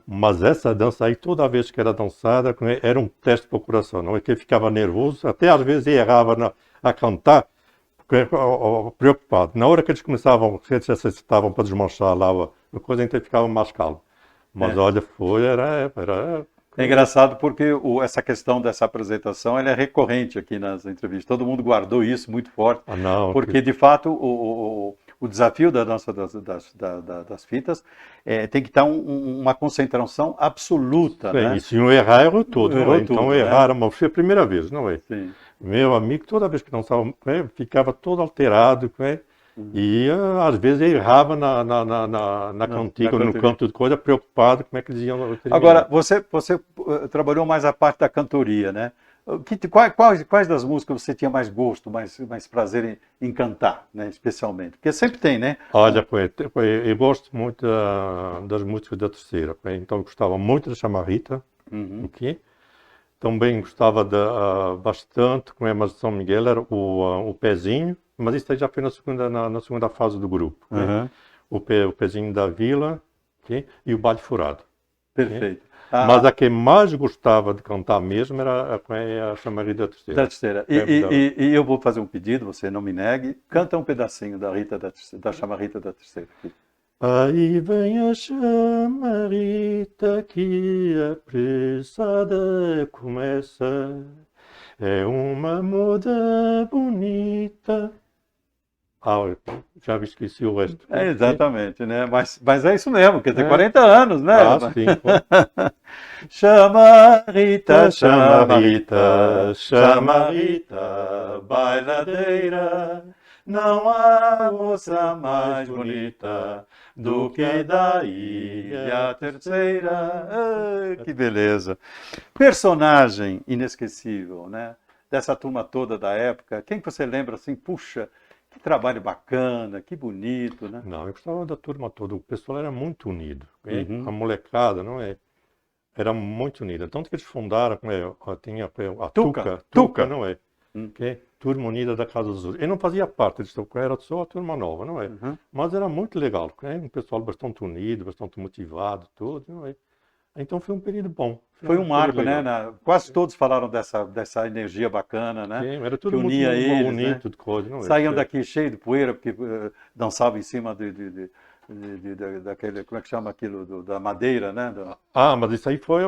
S9: Mas essa dança aí, toda vez que era dançada, era um teste para o coração, não é? Que ficava nervoso, até às vezes errava a cantar, preocupado. Na hora que eles começavam, que eles estavam para desmanchar lá a coisa, então ficava mais calmo. Mas olha, era...
S2: É engraçado porque essa questão dessa apresentação ela é recorrente aqui nas entrevistas. Todo mundo guardou isso muito forte.
S9: Porque
S2: de fato o o desafio da dança das fitas tem que estar uma concentração absoluta,
S9: Sim,
S2: né?
S9: e se não errar, errou tudo, não
S2: Errou
S9: é? Então
S2: tudo, né?
S9: erraram, mas foi a primeira vez, não é?
S2: Sim.
S9: Meu amigo, toda vez que dançava, ficava todo alterado, e às vezes errava na cantiga, no
S2: cantoria.
S9: canto de coisa, preocupado como é que eles iam terminar.
S2: Agora, você trabalhou mais a parte da cantoria, né? Quais das músicas você tinha mais gosto, mais prazer em cantar, né? Especialmente? Porque sempre tem, né?
S9: Olha, eu gosto muito das músicas da terceira, então eu gostava muito da Chamarrita, ok? Também gostava bastante, mas São Miguel era o Pezinho, mas isso aí já foi na segunda fase do grupo.
S2: Uhum.
S9: O Pezinho da Vila, ok? E o Baile Furado.
S2: Perfeito.
S9: Mas a que mais gostava de cantar mesmo era a Chamarrita da terceira.
S2: Da terceira. E eu vou fazer um pedido, você não me negue. Canta um pedacinho da Chamarrita da terceira.
S9: Aí vem a chamarrita que apressada começa, é uma moda bonita. Eu já me esqueci o resto.
S2: Exatamente, né? Mas é isso mesmo, quer dizer, 40 anos, né?
S9: Sim.
S2: Chamarrita,
S9: Chamarrita, chamarrita, bailadeira, não há moça mais bonita do que daí a terceira.
S2: Que beleza. Personagem inesquecível, né? Dessa turma toda da época. Quem que você lembra assim, puxa, que trabalho bacana, que bonito, né?
S9: Não, eu gostava da turma toda. O pessoal era muito unido.
S2: Uhum.
S9: A molecada, não é? Era muito unida. Tanto que eles fundaram, tinha a
S2: Tuca.
S9: não é? Turma Unida da Casa Azul. Eu não fazia parte disso, era só a turma nova, não é?
S2: Uhum.
S9: Mas era muito legal, um pessoal bastante unido, bastante motivado, tudo, não é? Então foi um período bom.
S2: Foi um marco, né? Quase todos falaram dessa energia bacana, né?
S9: Sim, era tudo
S2: que unia
S9: muito
S2: eles,
S9: bonito,
S2: né?
S9: tudo coisa, não é?
S2: Saíam daqui cheio de poeira, porque dançavam em cima daquele, como é que chama aquilo, da madeira, né?
S9: Mas isso aí foi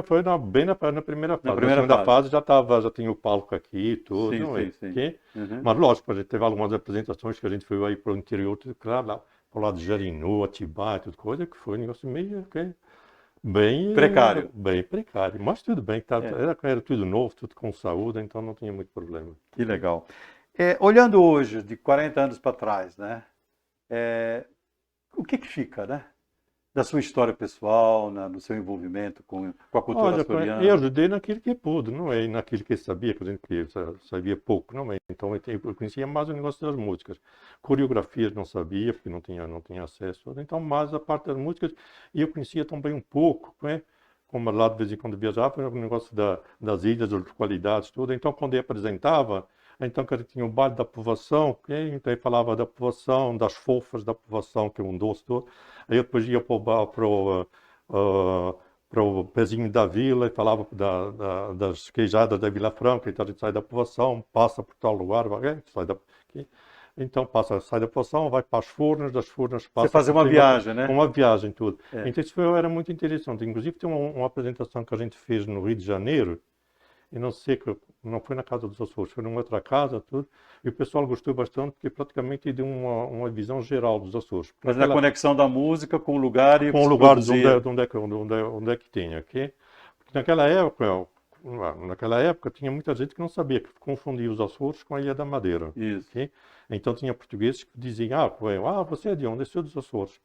S9: bem na primeira fase. Na segunda fase já tinha o palco aqui e tudo, não é?
S2: Sim.
S9: Uhum. Mas lógico, a gente teve algumas apresentações que a gente foi aí para o interior, claro, lá para o lado de Jarinu, Atibaia, tudo coisa, que foi um negócio meio bem
S2: precário.
S9: Bem precário, mas tudo bem, era tudo novo, tudo com saúde, então não tinha muito problema.
S2: Que legal. Olhando hoje, de 40 anos para trás, né? O que fica, né? Da sua história pessoal, no seu envolvimento com a cultura açoriana?
S9: Eu ajudei naquilo que pude, não é? Naquilo que sabia, que a gente sabia pouco, não é? Então eu conhecia mais o negócio das músicas. Coreografias não sabia, porque não tinha acesso. Então, mais a parte das músicas, e eu conhecia também um pouco, não é? Como lá de vez em quando viajava, o negócio das ilhas, das qualidades, tudo. Então, quando eu apresentava, então que tinha o baile da povoação, então eu falava da povoação, das fofas da povoação, que é um doce todo. Aí eu depois ia para o Pezinho da Vila e falava das queijadas da Vila Franca, então a gente sai da povoação, passa por tal lugar, sai daqui. Então sai da povoação, vai para as Furnas, das Furnas passa...
S2: Você fazia uma viagem, né?
S9: Uma viagem, tudo. Então isso era muito interessante. Inclusive tem uma apresentação que a gente fez no Rio de Janeiro, e não sei, não foi na Casa dos Açores, foi numa outra casa, tudo, e o pessoal gostou bastante, porque praticamente deu uma visão geral dos Açores.
S2: Mas na conexão da música com o lugar e
S9: com o lugar de onde é que tinha, ok? Porque naquela época tinha muita gente que não sabia, que confundia os Açores com a Ilha da Madeira.
S2: Isso.
S9: Okay? Então tinha portugueses que diziam, você é de onde? Eu sou dos Açores.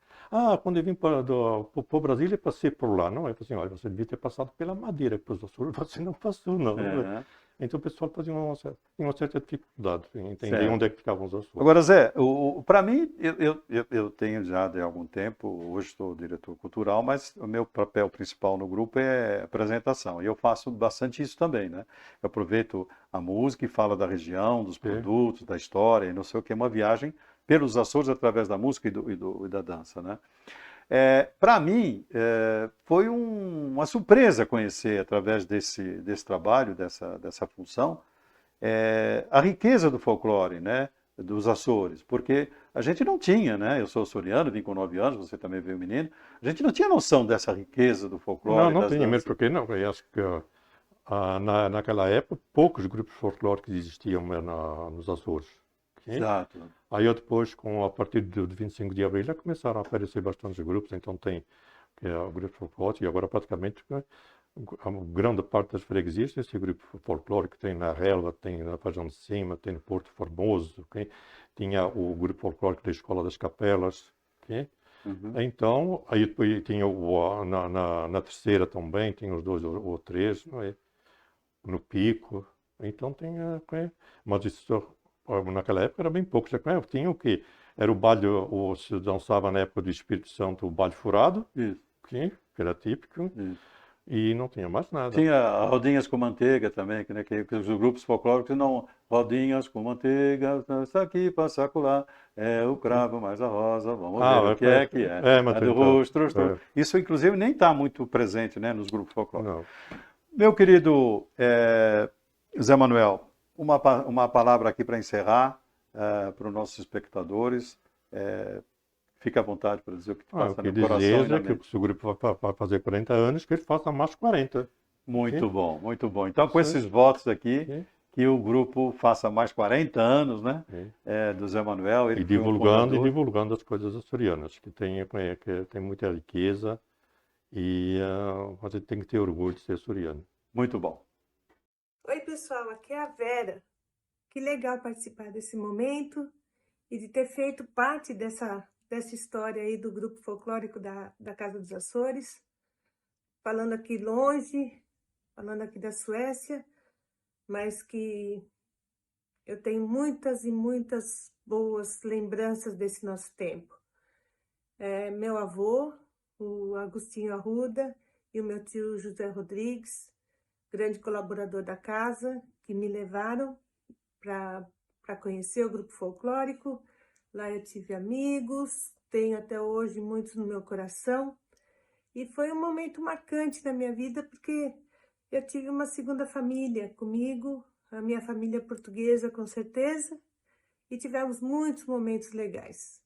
S9: Quando eu vim para o Brasil, eu passei por lá. Não, eu falei assim, olha, você devia ter passado pela Madeira para os Açores, você não passou, não. Então o pessoal fazia uma certa dificuldade em entender onde é que ficavam os Açores.
S2: Agora, Zé, para mim, eu tenho já de algum tempo, hoje estou diretor cultural, mas o meu papel principal no grupo é apresentação. E eu faço bastante isso também, né? Eu aproveito a música e falo da região, dos produtos, da história, e não sei o que, uma viagem pelos Açores através da música e da dança, né? Para mim, foi uma surpresa conhecer, através desse trabalho, dessa função, a riqueza do folclore, né, dos Açores, porque a gente não tinha, né? Eu sou açoriano, vim com 9 anos, você também veio menino, a gente não tinha noção dessa riqueza do folclore.
S9: Não tinha mesmo, porque não, eu acho que naquela época poucos grupos folclóricos existiam nos Açores. ok?
S2: Exato.
S9: Aí depois, a partir do 25 de abril, já começaram a aparecer bastantes grupos, então tem que é o grupo folclórico, e agora praticamente a grande parte das freguesias tem esse grupo folclórico, tem na Relva, tem na Fajão de Cima, tem no Porto Formoso, ok? Tinha o grupo folclórico da Escola das Capelas, ok? Então, aí depois tinha na terceira também, tinha os 2 ou 3, não é? No Pico, então tinha, mas isso naquela época era bem pouco, tinha o quê? Era o baile, se dançava na época do Espírito Santo, o baile furado, que era típico, e não tinha mais nada.
S2: Tinha rodinhas com manteiga também, né, que os grupos folclóricos não, rodinhas com manteiga, passa aqui, passa acolá, é o cravo mais a rosa, vamos ver o que é que é. É do rosto. Isso, inclusive, nem está muito presente, né, nos grupos folclóricos.
S9: Não.
S2: Meu querido Zé Manuel, uma palavra aqui para encerrar para os nossos espectadores. Fica à vontade para dizer o que te passa no coração e na mente.
S9: Que se o grupo vai fazer 40 anos, que ele faça mais 40.
S2: Muito bom, muito bom. Então, com esses votos aqui, que o grupo faça mais 40 anos, né? Do Zé Manuel.
S9: E divulgando as coisas açorianas, que tem muita riqueza e a gente tem que ter orgulho de ser açoriano.
S2: Muito bom.
S10: Oi, pessoal, aqui é a Vera. Que legal participar desse momento e de ter feito parte dessa história aí do grupo folclórico da Casa dos Açores. Falando aqui longe, falando aqui da Suécia, mas que eu tenho muitas e muitas boas lembranças desse nosso tempo. Meu avô, o Agostinho Arruda, e o meu tio José Rodrigues, grande colaborador da casa, que me levaram para conhecer o grupo folclórico. Lá eu tive amigos, tenho até hoje muitos no meu coração. E foi um momento marcante na minha vida, porque eu tive uma segunda família comigo, a minha família portuguesa, com certeza, e tivemos muitos momentos legais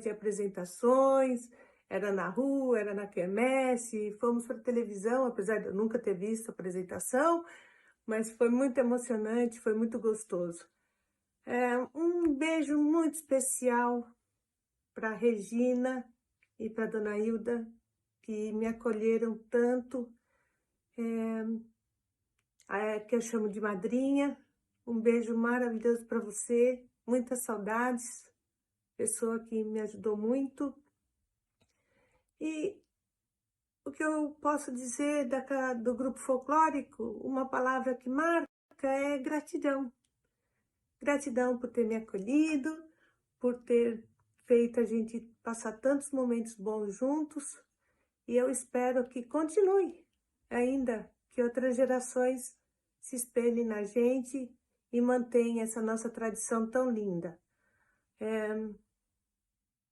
S10: de apresentações, era na rua, era na quermesse, fomos para a televisão, apesar de eu nunca ter visto a apresentação, mas foi muito emocionante, foi muito gostoso. Um beijo muito especial para a Regina e para a Dona Hilda, que me acolheram tanto, que eu chamo de madrinha. Um beijo maravilhoso para você, muitas saudades, pessoa que me ajudou muito. E o que eu posso dizer do grupo folclórico, uma palavra que marca é gratidão. Gratidão por ter me acolhido, por ter feito a gente passar tantos momentos bons juntos. E eu espero que continue ainda, que outras gerações se espelhem na gente e mantenham essa nossa tradição tão linda.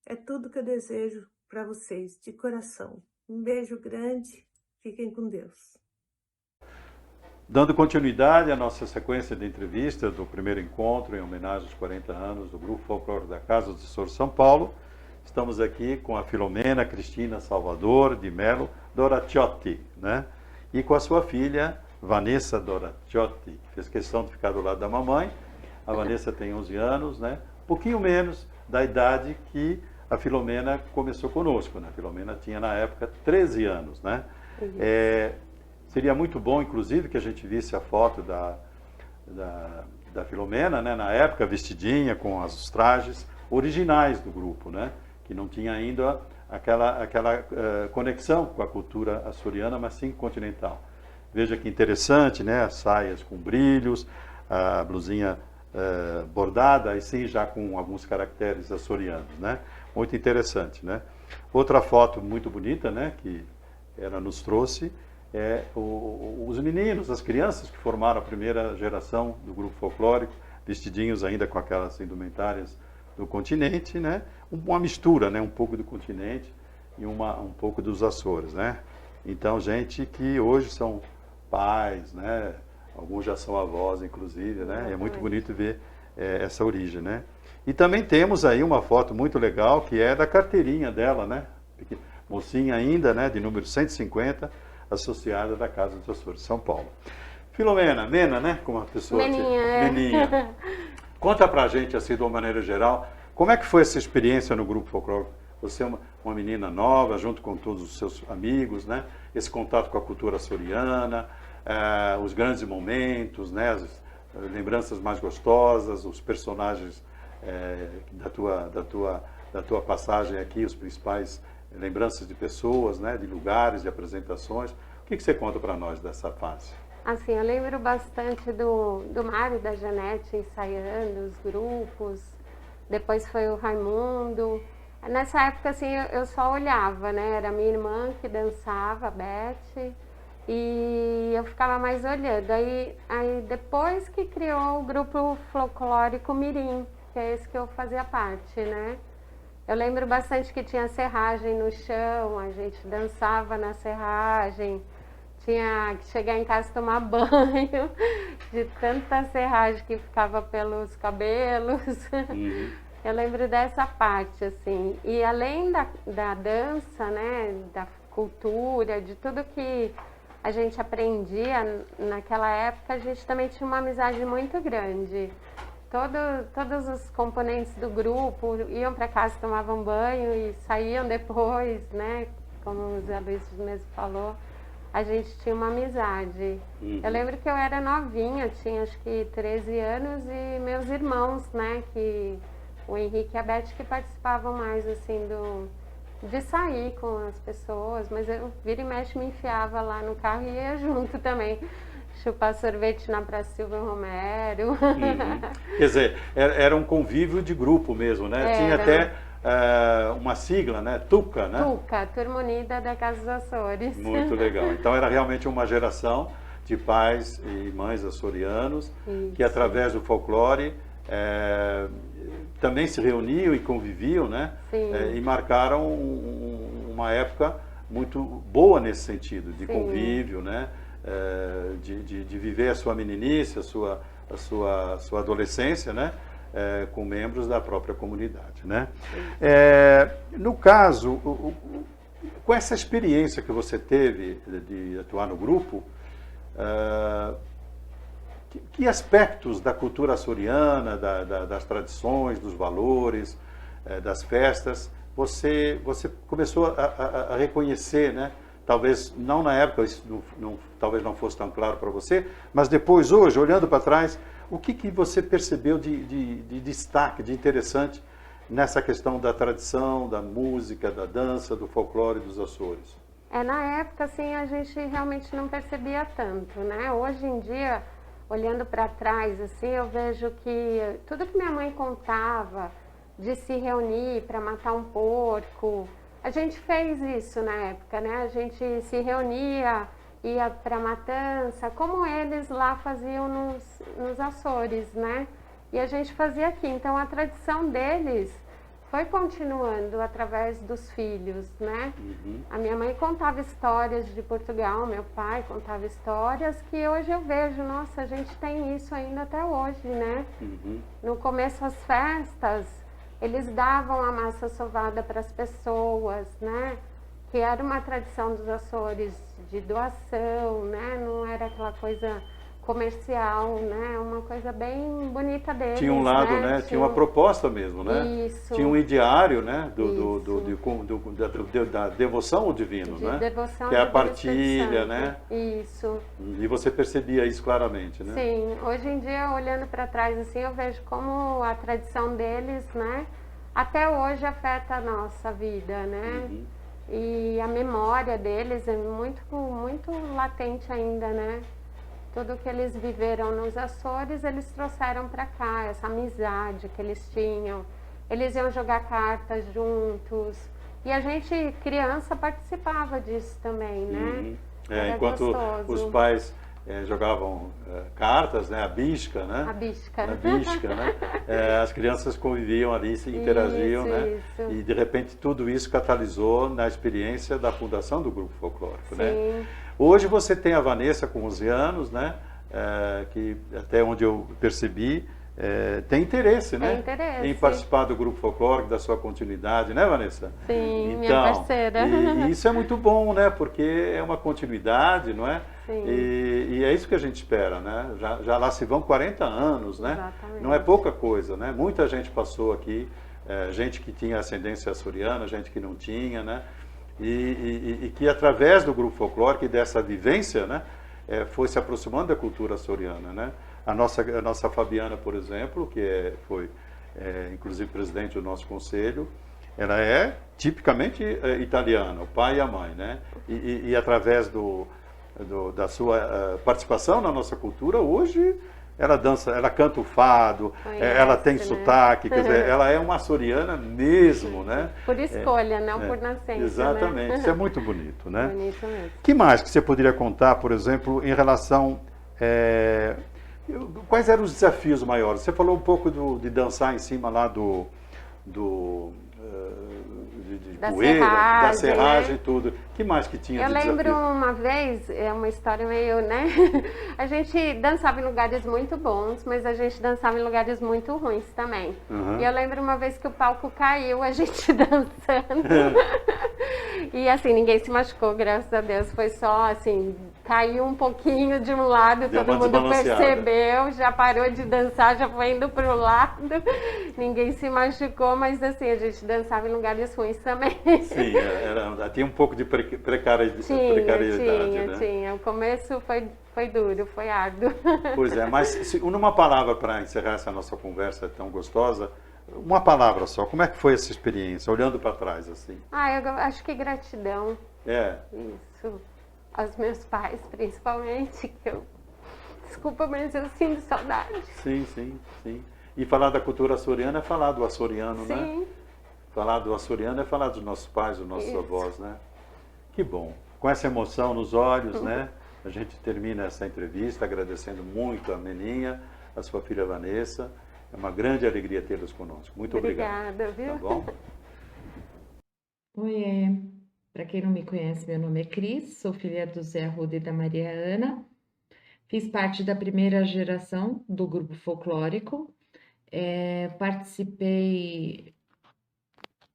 S10: É tudo que eu desejo para vocês, de coração. Um beijo grande, fiquem com Deus.
S2: Dando continuidade à nossa sequência de entrevistas do primeiro encontro em homenagem aos 40 anos do Grupo Folclórico da Casa dos Açores São Paulo, estamos aqui com a Filomena Cristina Salvador de Melo Doraciotti, né? E com a sua filha, Vanessa Doraciotti, que fez questão de ficar do lado da mamãe. A Vanessa tem 11 anos, né? Um pouquinho menos da idade que a Filomena começou conosco, né? A Filomena tinha, na época, 13 anos, né? Seria muito bom, inclusive, que a gente visse a foto da Filomena, né? Na época, vestidinha, com os trajes originais do grupo, né? Que não tinha ainda aquela conexão com a cultura açoriana, mas sim continental. Veja que interessante, né? As saias com brilhos, a blusinha bordada, e sim já com alguns caracteres açorianos, né? Muito interessante, né? Outra foto muito bonita, né? Que ela nos trouxe os meninos, as crianças que formaram a primeira geração do grupo folclórico, vestidinhos ainda com aquelas indumentárias do continente, né? Uma mistura, né? Um pouco do continente e um pouco dos Açores, né? Então, gente que hoje são pais, né? Alguns já são avós, inclusive, né? É muito bonito ver essa origem, né? E também temos aí uma foto muito legal, que é da carteirinha dela, né? Mocinha ainda, né? De número 150, associada da Casa dos Açores São Paulo. Filomena, Mena, né? Como a pessoa...
S11: Meninha.
S2: Meninha. Conta pra gente, assim, de uma maneira geral, como é que foi essa experiência no grupo folclórico? Você é uma menina nova, junto com todos os seus amigos, né? Esse contato com a cultura açoriana, os grandes momentos, né? As lembranças mais gostosas, os personagens da tua passagem aqui, os principais lembranças de pessoas, né? De lugares, de apresentações. O que você conta para nós dessa fase?
S11: Assim, eu lembro bastante do Mário e da Janete ensaiando os grupos, depois foi o Raimundo. Nessa época, assim, eu só olhava, né? Era minha irmã que dançava, a Beth, e eu ficava mais olhando. Aí depois que criou o grupo folclórico Mirim, que é esse que eu fazia parte, né? Eu lembro bastante que tinha serragem no chão, a gente dançava na serragem, tinha que chegar em casa e tomar banho, de tanta serragem que ficava pelos cabelos. Eu lembro dessa parte, assim. E além da dança, né, da cultura, de tudo que a gente aprendia naquela época, a gente também tinha uma amizade muito grande. Todos os componentes do grupo iam para casa, tomavam banho e saíam depois, né, como o Zé Luiz mesmo falou. A gente tinha uma amizade. Eu lembro que eu era novinha, tinha acho que 13 anos, e meus irmãos, né, o Henrique e a Beth, que participavam mais, assim, de sair com as pessoas, mas eu vira e mexe me enfiava lá no carro e ia junto também, chupar sorvete na Praça Silvio Romero.
S2: Quer dizer, era um convívio de grupo mesmo, né? Tinha até uma sigla, né? TUCA, né?
S11: TUCA, Turma Unida da Casa dos Açores.
S2: Muito legal. Então era realmente uma geração de pais e mães açorianos que, através do folclore, também se reuniam e conviviam, né? E marcaram uma época muito boa nesse sentido, de convívio, né? De viver a sua meninice, a sua adolescência, né? Com membros da própria comunidade, né? No caso, com essa experiência que você teve de atuar no grupo, que aspectos da cultura açoriana, das tradições, dos valores, das festas, você começou a reconhecer, né? Talvez não na época, isso talvez não fosse tão claro para você, mas depois, hoje, olhando para trás, o que você percebeu de destaque, de interessante nessa questão da tradição, da música, da dança, do folclore dos Açores?
S11: Na época, assim, a gente realmente não percebia tanto, né? Hoje em dia, olhando para trás, assim, eu vejo que tudo que minha mãe contava de se reunir para matar um porco, a gente fez isso na época, né? A gente se reunia, ia para matança, como eles lá faziam nos Açores, né? E a gente fazia aqui. Então a tradição deles foi continuando através dos filhos, né? A minha mãe contava histórias de Portugal, meu pai contava histórias que hoje eu vejo, nossa, a gente tem isso ainda até hoje, né? No começo das festas, eles davam a massa sovada para as pessoas, né? Que era uma tradição dos Açores de doação, né? Não era aquela coisa comercial, né? Uma coisa bem bonita deles.
S2: Tinha um lado, né? Tinha uma proposta mesmo, né?
S11: Isso.
S2: Tinha um ideário, né? Da devoção ao divino, né?
S11: Devoção
S2: que é a partilha, né?
S11: Isso.
S2: E você percebia isso claramente, né?
S11: Sim. Hoje em dia, olhando para trás, assim, eu vejo como a tradição deles, né? Até hoje afeta a nossa vida, né? E a memória deles é muito, muito latente ainda, né? Tudo que eles viveram nos Açores, eles trouxeram para cá, essa amizade que eles tinham. Eles iam jogar cartas juntos. E a gente, criança, participava disso também, né?
S2: Enquanto os pais jogavam cartas, né? A bisca, né?
S11: A bisca.
S2: A bisca, né? As crianças conviviam ali, se interagiam, né?
S11: Isso.
S2: E de repente tudo isso catalisou na experiência da fundação do grupo folclórico, né? Hoje você tem a Vanessa com 11 anos, né? Que até onde eu percebi, tem interesse, né?
S11: Tem interesse.
S2: Em participar do grupo folclórico, da sua continuidade, né, Vanessa?
S11: Sim,
S2: então,
S11: minha parceira.
S2: E isso é muito bom, né? Porque é uma continuidade, não é?
S11: Sim.
S2: E é isso que a gente espera, né? Já lá se vão 40 anos, né?
S11: Exatamente.
S2: Não é pouca coisa, né? Muita gente passou aqui, gente que tinha ascendência açoriana, gente que não tinha, né? E que através do grupo folclórico e dessa vivência, né? Foi se aproximando da cultura açoriana, né? A nossa Fabiana, por exemplo, que foi inclusive presidente do nosso conselho, ela é tipicamente italiana, o pai e a mãe, né? E através da sua participação na nossa cultura, hoje ela dança, ela canta o fado, ela tem sotaque, quer dizer, ela é uma açoriana mesmo, né?
S11: Por escolha, não por nascença,
S2: exatamente,
S11: né?
S2: isso é muito bonito, né?
S11: Bonito mesmo.
S2: Que mais que você poderia contar, por exemplo, em relação... quais eram os desafios maiores? Você falou um pouco de dançar em cima lá de poeira, da serragem e tudo. Que mais que tinha
S11: Eu
S2: de
S11: lembro
S2: desafio?
S11: uma vez, é uma história meio, né? A gente dançava em lugares muito bons, mas a gente dançava em lugares muito ruins também. E eu lembro uma vez que o palco caiu, a gente dançando. E assim, ninguém se machucou, graças a Deus. Foi só assim, caiu um pouquinho de um lado,
S2: Deu
S11: todo
S2: uma
S11: mundo
S2: desbalanceada.
S11: percebeu, já parou de dançar, já foi indo pro lado. Ninguém se machucou, mas assim, a gente dançava em lugares ruins também.
S2: Sim, tinha um pouco de precariedade, né?
S11: Tinha. O começo foi duro, foi árduo.
S2: Pois é, mas numa palavra para encerrar essa nossa conversa tão gostosa, uma palavra só, como é que foi essa experiência, olhando para trás assim?
S11: Eu acho que gratidão. Isso. Aos meus pais, principalmente, que desculpa, mas eu sinto saudade.
S2: Sim. E falar da cultura açoriana é falar do açoriano, né?
S11: Sim.
S2: Falar do açoriano é falar dos nossos pais, dos nossos avós, né? Que bom. Com essa emoção nos olhos, né? A gente termina essa entrevista agradecendo muito a Meninha, a sua filha Vanessa. É uma grande alegria tê-los conosco. Muito obrigado.
S11: Obrigada, viu?
S2: Tá bom?
S12: Oiê, para quem não me conhece, meu nome é Cris, sou filha do Zé Arruda e da Maria Ana. Fiz parte da primeira geração do grupo folclórico. Participei,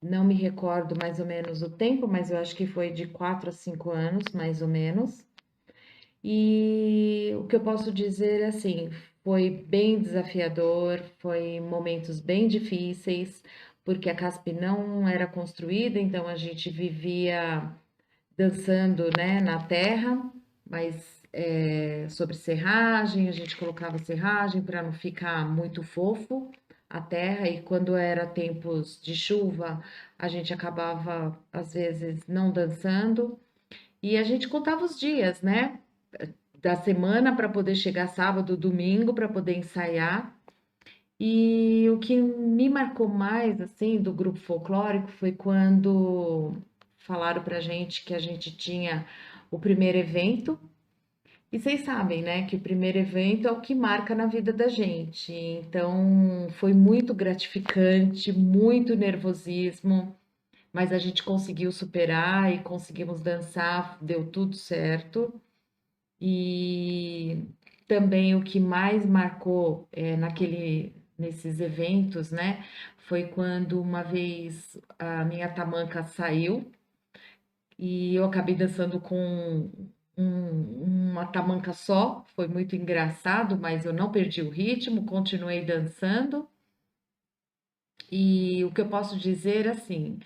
S12: não me recordo mais ou menos o tempo, mas eu acho que foi de 4 a 5 anos, mais ou menos. E o que eu posso dizer, assim, foi bem desafiador, foi momentos bem difíceis, porque a CASP não era construída, então a gente vivia dançando, né, na terra, mas sobre serragem, a gente colocava serragem para não ficar muito fofo a terra, e quando era tempos de chuva, a gente acabava, às vezes, não dançando, e a gente contava os dias, né, da semana para poder chegar sábado, domingo, para poder ensaiar. E o que me marcou mais, assim, do grupo folclórico foi quando falaram pra gente que a gente tinha o primeiro evento. E vocês sabem, né, que o primeiro evento é o que marca na vida da gente. Então, foi muito gratificante, muito nervosismo, mas a gente conseguiu superar e conseguimos dançar, deu tudo certo. E também o que mais marcou nesses eventos, né, foi quando uma vez a minha tamanca saiu e eu acabei dançando com uma tamanca só. Foi muito engraçado, mas eu não perdi o ritmo, continuei dançando. E o que eu posso dizer, assim,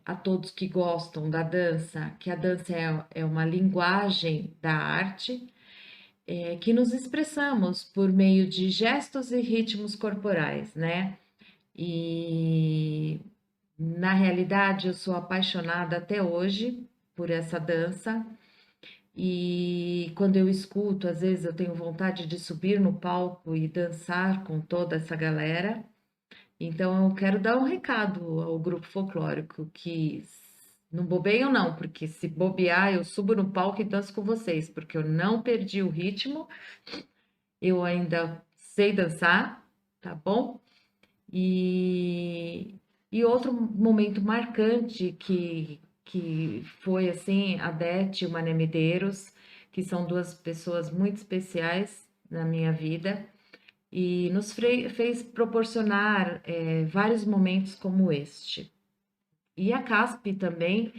S12: a todos que gostam da dança, que a dança é uma linguagem da arte, que nos expressamos por meio de gestos e ritmos corporais, né? E na realidade eu sou apaixonada até hoje por essa dança. E quando eu escuto, às vezes eu tenho vontade de subir no palco e dançar com toda essa galera. Então eu quero dar um recado ao grupo folclórico que não bobeiam não, porque se bobear eu subo no palco e danço com vocês, porque eu não perdi o ritmo, eu ainda sei dançar, tá bom? E outro momento marcante que foi assim, a Dete e o Mané Medeiros, que são duas pessoas muito especiais na minha vida, e nos fez proporcionar vários momentos como este. E a CASP também,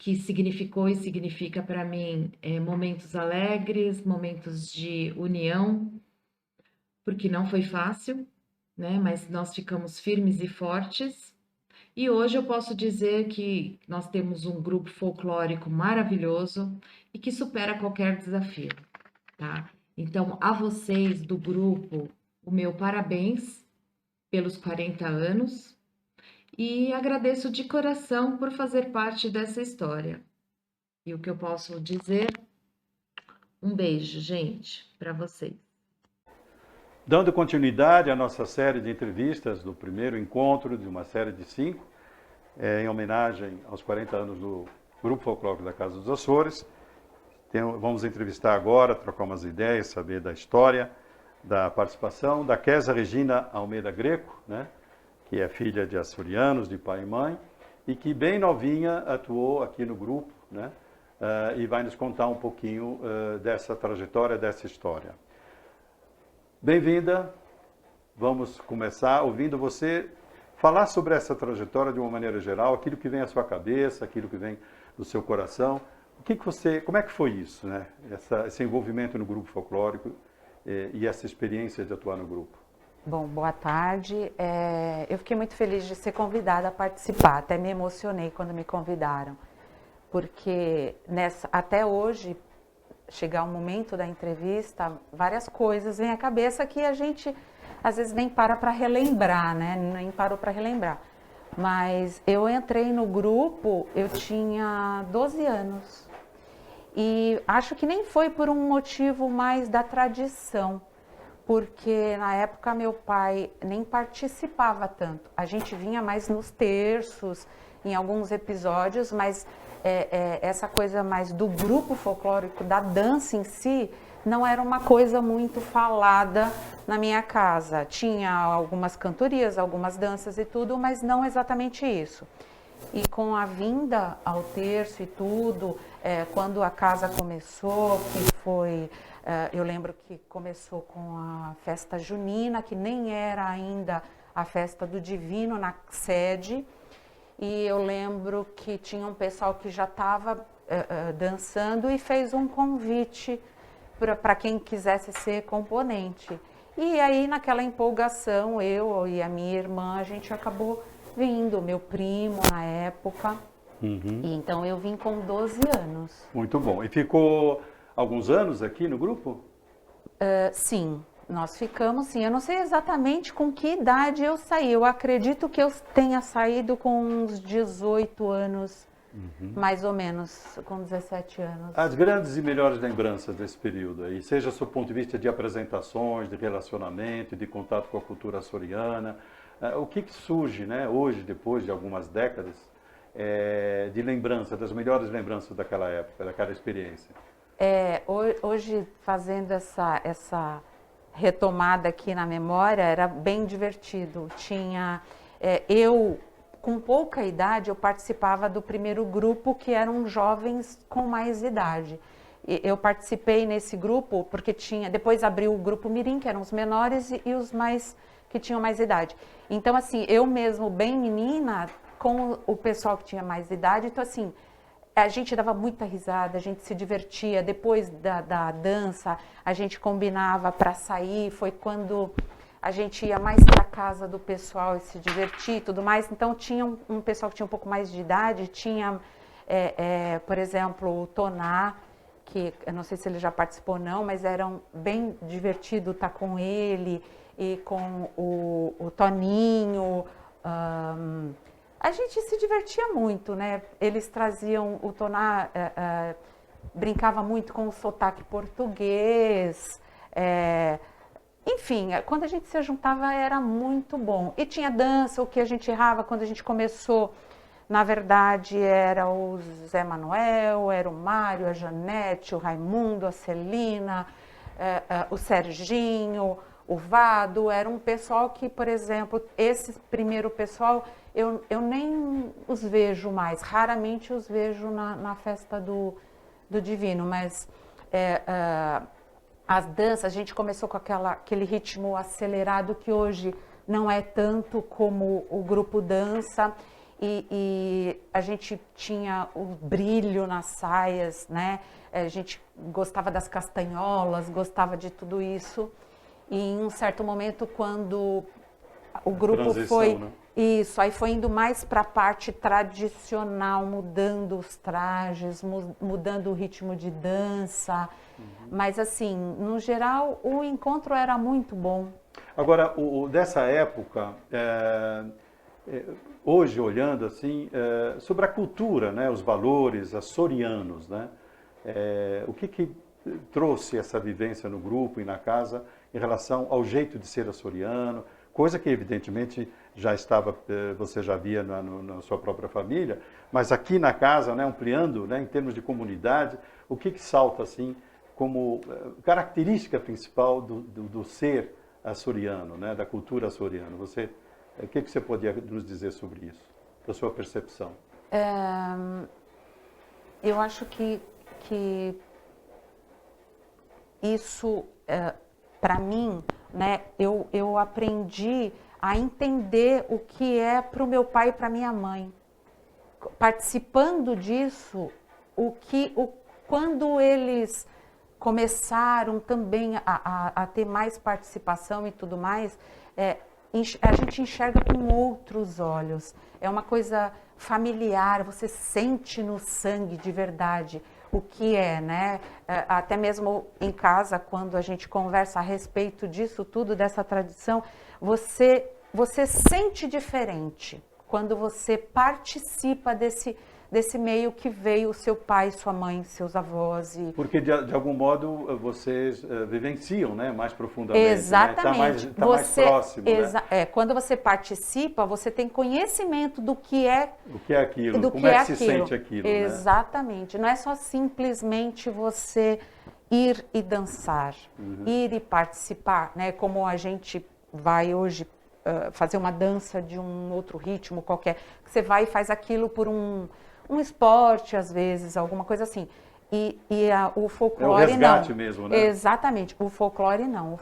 S12: que significou e significa para mim momentos alegres, momentos de união, porque não foi fácil, né? Mas nós ficamos firmes e fortes. E hoje eu posso dizer que nós temos um grupo folclórico maravilhoso e que supera qualquer desafio, tá? Então, a vocês do grupo, o meu parabéns pelos 40 anos e agradeço de coração por fazer parte dessa história. E o que eu posso dizer? Um beijo, gente, para vocês.
S2: Dando continuidade à nossa série de entrevistas do primeiro encontro de uma série de 5, em homenagem aos 40 anos do Grupo Folclórico da Casa dos Açores. Vamos entrevistar agora, trocar umas ideias, saber da história, da participação da Kézia Regina Almeida Greco, né, que é filha de açorianos, de pai e mãe, e que bem novinha atuou aqui no grupo, né, e vai nos contar um pouquinho dessa trajetória, dessa história. Bem-vinda, vamos começar ouvindo você falar sobre essa trajetória de uma maneira geral, aquilo que vem à sua cabeça, aquilo que vem do seu coração. Como é que foi isso, né? Esse envolvimento no grupo folclórico e essa experiência de atuar no grupo?
S13: Bom, boa tarde. Eu fiquei muito feliz de ser convidada a participar, até me emocionei quando me convidaram, porque até hoje, chegar o momento da entrevista, várias coisas vêm à cabeça que a gente às vezes nem para relembrar, né? Nem parou para relembrar. Mas eu entrei no grupo, eu tinha 12 anos. E acho que nem foi por um motivo mais da tradição, porque na época meu pai nem participava tanto. A gente vinha mais nos terços, em alguns episódios, mas essa coisa mais do grupo folclórico, da dança em si, não era uma coisa muito falada na minha casa. Tinha algumas cantorias, algumas danças e tudo, mas não exatamente isso. E com a vinda ao terço e tudo, quando a casa começou, que foi, eu lembro que começou com a festa junina, que nem era ainda a festa do Divino na sede, e eu lembro que tinha um pessoal que já estava dançando e fez um convite para quem quisesse ser componente. E aí, naquela empolgação, eu e a minha irmã, a gente acabou vindo, meu primo na época.
S2: Uhum.
S13: E então eu vim com 12 anos.
S2: Muito bom. E ficou alguns anos aqui no grupo?
S13: Sim, nós ficamos, sim. Eu não sei exatamente com que idade eu saí. Eu acredito que eu tenha saído com uns 18 anos. Uhum. Mais ou menos, com 17 anos.
S2: As grandes e melhores lembranças desse período aí, seja do ponto de vista de apresentações, de relacionamento, de contato com a cultura açoriana, o que surge, né, hoje, depois de algumas décadas, de lembrança, das melhores lembranças daquela época, daquela experiência?
S13: Hoje, fazendo essa retomada aqui na memória, era bem divertido. Com pouca idade, eu participava do primeiro grupo, que eram jovens com mais idade. Eu participei nesse grupo porque depois abriu o grupo Mirim, que eram os menores, e os mais que tinham mais idade. Então, assim, eu mesmo, bem menina, com o pessoal que tinha mais idade, então, assim, a gente dava muita risada, a gente se divertia. Depois da dança, a gente combinava para sair, foi quando a gente ia mais para a casa do pessoal e se divertir e tudo mais. Então, tinha um pessoal que tinha um pouco mais de idade, tinha, por exemplo, o Toná, que eu não sei se ele já participou ou não, mas era bem divertido estar com ele e com o Toninho. A gente se divertia muito, né? Eles traziam, o Toná brincava muito com o sotaque português, enfim, quando a gente se juntava era muito bom. E tinha dança, o que a gente errava quando a gente começou, na verdade, era o Zé Manuel, era o Mário, a Janete, o Raimundo, a Celina, o Serginho, o Vado. Era um pessoal que, por exemplo, esse primeiro pessoal, eu nem os vejo mais, raramente os vejo na festa do Divino, mas as danças, a gente começou com aquele ritmo acelerado que hoje não é tanto como o grupo dança. e a gente tinha o brilho nas saias, né? A gente gostava das castanholas, gostava de tudo isso. E em um certo momento, quando o grupo
S2: transição,
S13: foi...
S2: né?
S13: Isso, aí foi indo mais para a parte tradicional, mudando os trajes, mudando o ritmo de dança. Mas assim, no geral, o encontro era muito bom.
S2: Agora, dessa época, hoje olhando assim, sobre a cultura, né, os valores açorianos, né, o que trouxe essa vivência no grupo e na casa em relação ao jeito de ser açoriano, coisa que evidentemente já estava, você já via na sua própria família, mas aqui na casa, né, ampliando, né, em termos de comunidade, o que salta assim como característica principal do ser açoriano, né, da cultura açoriana? O que você podia nos dizer sobre isso, da sua percepção?
S13: Eu acho que isso, para mim, né, eu aprendi a entender o que é para o meu pai e para minha mãe. Participando disso, quando eles começaram também a ter mais participação e tudo mais, a gente enxerga com outros olhos. É uma coisa familiar, você sente no sangue de verdade o que é, né? Até mesmo em casa, quando a gente conversa a respeito disso tudo, dessa tradição, você sente diferente quando você participa desse meio que veio o seu pai, sua mãe, seus avós.
S2: Porque, de algum modo, vocês vivenciam, né, mais profundamente.
S13: Exatamente.
S2: Né? Tá mais próximo. Né?
S13: Quando você participa, você tem conhecimento do que é...
S2: O que é aquilo, como é que se sente aquilo.
S13: Exatamente.
S2: Né?
S13: Não é só simplesmente você ir e dançar, ir e participar, né? Como a gente vai hoje fazer uma dança de um outro ritmo qualquer. Você vai e faz aquilo por um esporte, às vezes, alguma coisa assim. O folclore,
S2: é o resgate mesmo, né?
S13: Exatamente. O folclore não.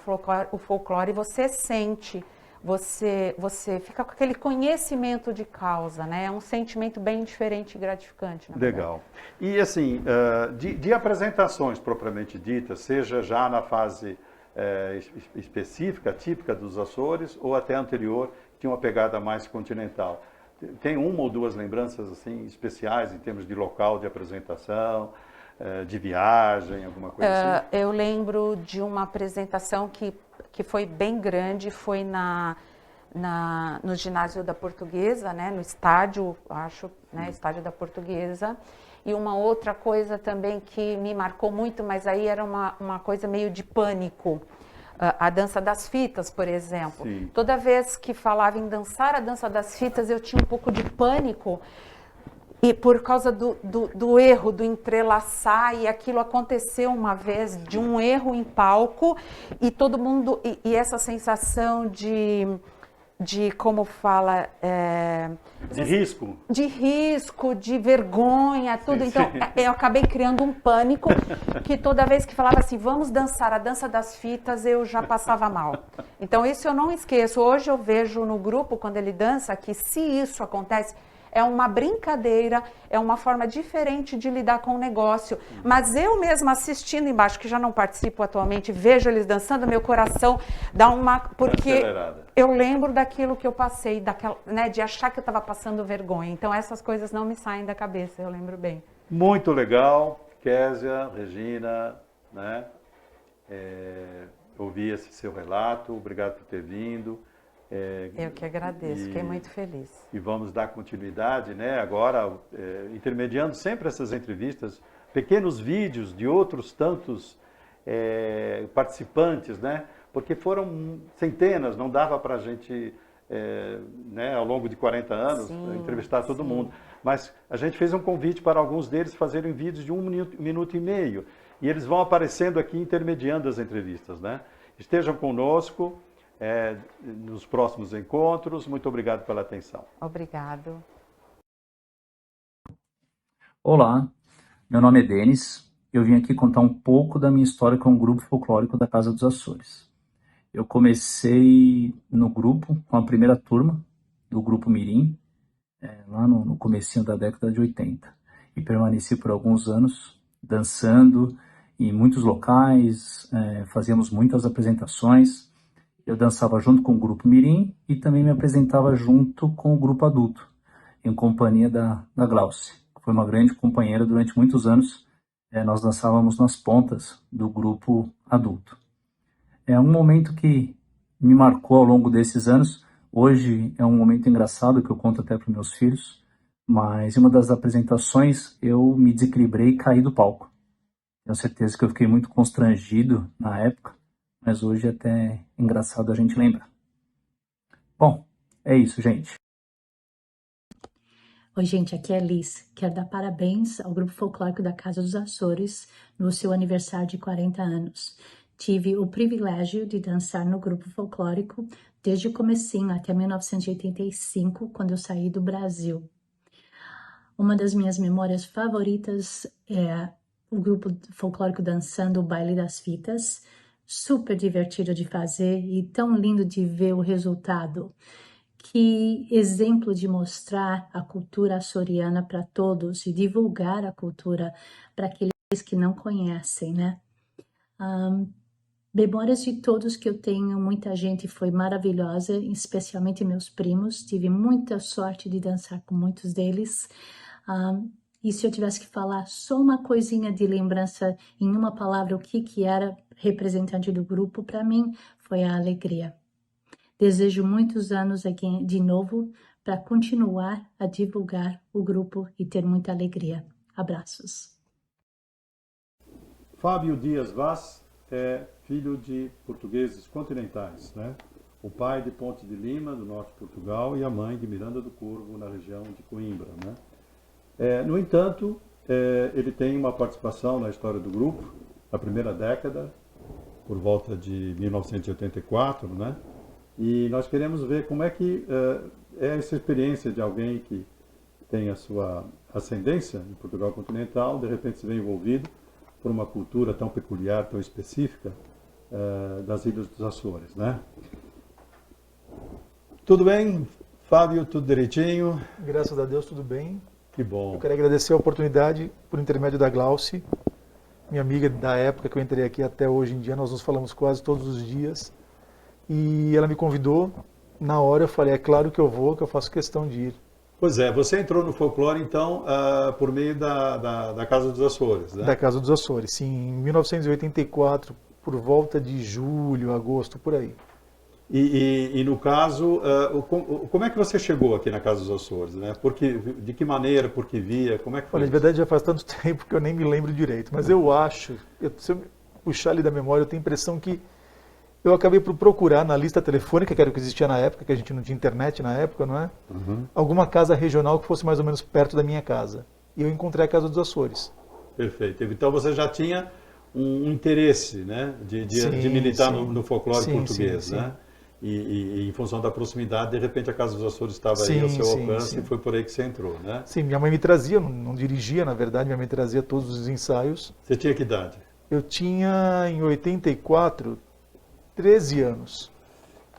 S13: O folclore você sente, você fica com aquele conhecimento de causa, né? É um sentimento bem diferente e gratificante.
S2: Legal. E assim, de apresentações propriamente ditas, seja já na fase específica, típica dos Açores, ou até anterior, que tinha uma pegada mais continental. Tem uma ou duas lembranças assim especiais em termos de local de apresentação, de viagem, alguma coisa assim?
S13: Eu lembro de uma apresentação que foi bem grande, foi no ginásio da Portuguesa, né, no estádio, acho, né, estádio da Portuguesa. E uma outra coisa também que me marcou muito, mas aí era uma coisa meio de pânico. A dança das fitas, por exemplo.
S2: Sim.
S13: Toda vez que falava em dançar a dança das fitas, eu tinha um pouco de pânico. E por causa do erro, do entrelaçar, e aquilo aconteceu uma vez, de um erro em palco, e todo mundo... E essa sensação de como fala...
S2: de risco.
S13: De risco, de vergonha, tudo.
S2: Sim,
S13: então,
S2: sim.
S13: Eu acabei criando um pânico que toda vez que falava assim, vamos dançar a dança das fitas, eu já passava mal. Então, isso eu não esqueço. Hoje eu vejo no grupo, quando ele dança, que se isso acontece, é uma brincadeira, é uma forma diferente de lidar com o negócio. Mas eu mesma assistindo embaixo, que já não participo atualmente, vejo eles dançando, meu coração dá uma... Porque
S2: acelerada.
S13: Eu lembro daquilo que eu passei, né, de achar que eu estava passando vergonha. Então essas coisas não me saem da cabeça, eu lembro bem.
S2: Muito legal, Késia, Regina, né? Ouvir esse seu relato, obrigado por ter vindo.
S13: Eu que agradeço, fiquei muito feliz.
S2: E vamos dar continuidade, né? Agora, intermediando sempre essas entrevistas, pequenos vídeos de outros tantos participantes, né? Porque foram centenas, não dava para a gente, né, ao longo de 40 anos, entrevistar todo mundo. Mas a gente fez um convite para alguns deles fazerem vídeos de 1 minuto e meio. E eles vão aparecendo aqui, intermediando as entrevistas, né? Estejam conosco nos próximos encontros. Muito obrigado pela atenção.
S13: Obrigado.
S14: Olá, meu nome é Denis. Eu vim aqui contar um pouco da minha história com o grupo folclórico da Casa dos Açores. Eu comecei no grupo com a primeira turma do Grupo Mirim, lá no comecinho da década de 80. E permaneci por alguns anos dançando em muitos locais, fazíamos muitas apresentações. Eu dançava junto com o grupo Mirim e também me apresentava junto com o grupo adulto, em companhia da Glauce, que foi uma grande companheira durante muitos anos. Nós dançávamos nas pontas do grupo adulto. É um momento que me marcou ao longo desses anos. Hoje é um momento engraçado que eu conto até para os meus filhos, mas em uma das apresentações eu me desequilibrei e caí do palco. Tenho certeza que eu fiquei muito constrangido na época, mas hoje é até engraçado a gente lembrar. Bom, é isso, gente.
S15: Oi, gente, aqui é a Liz. Quero dar parabéns ao Grupo Folclórico da Casa dos Açores no seu aniversário de 40 anos. Tive o privilégio de dançar no Grupo Folclórico desde o comecinho até 1985, quando eu saí do Brasil. Uma das minhas memórias favoritas é o Grupo Folclórico dançando o Baile das Fitas. Super divertido de fazer e tão lindo de ver o resultado. Que exemplo de mostrar a cultura açoriana para todos e divulgar a cultura para aqueles que não conhecem, né? Memórias de todos que eu tenho, muita gente foi maravilhosa, especialmente meus primos. Tive muita sorte de dançar com muitos deles. E se eu tivesse que falar só uma coisinha de lembrança em uma palavra, o que era representante do grupo, para mim, foi a alegria. Desejo muitos anos aqui de novo para continuar a divulgar o grupo e ter muita alegria. Abraços.
S2: Fábio Dias Vaz é filho de portugueses continentais, né? O pai de Ponte de Lima, do norte de Portugal, e a mãe de Miranda do Corvo, na região de Coimbra, né? No entanto, ele tem uma participação na história do grupo, na primeira década, por volta de 1984, né? E nós queremos ver como é que é essa experiência de alguém que tem a sua ascendência em Portugal continental, de repente se vê envolvido por uma cultura tão peculiar, tão específica das Ilhas dos Açores, né? Tudo bem, Fábio? Tudo direitinho?
S16: Graças a Deus, tudo bem.
S2: Que bom.
S16: Eu quero agradecer a oportunidade por intermédio da Glauce, minha amiga da época que eu entrei aqui até hoje em dia, nós nos falamos quase todos os dias. E ela me convidou, na hora eu falei, é claro que eu vou, que eu faço questão de ir.
S2: Pois é, você entrou no folclore, então, por meio da Casa dos Açores, né?
S16: Da Casa dos Açores, sim, em 1984, por volta de julho, agosto, por aí.
S2: E no caso, como é que você chegou aqui na Casa dos Açores, né? De que maneira, por que via, como é que foi?
S16: Olha, de verdade já faz tanto tempo que eu nem me lembro direito, mas eu acho, se eu puxar ali da memória, eu tenho a impressão que eu acabei por procurar na lista telefônica, que era o que existia na época, que a gente não tinha internet na época, não é?
S2: Uhum.
S16: Alguma casa regional que fosse mais ou menos perto da minha casa. E eu encontrei a Casa dos Açores.
S2: Perfeito. Então você já tinha um interesse, né, de militar no folclore português, né? E em função da proximidade, de repente a Casa dos Açores estava aí ao seu alcance e foi por aí que você entrou, né?
S16: Sim, minha mãe me trazia, não dirigia, na verdade, minha mãe trazia todos os ensaios.
S2: Você tinha que idade?
S16: Eu tinha, em 84, 13 anos.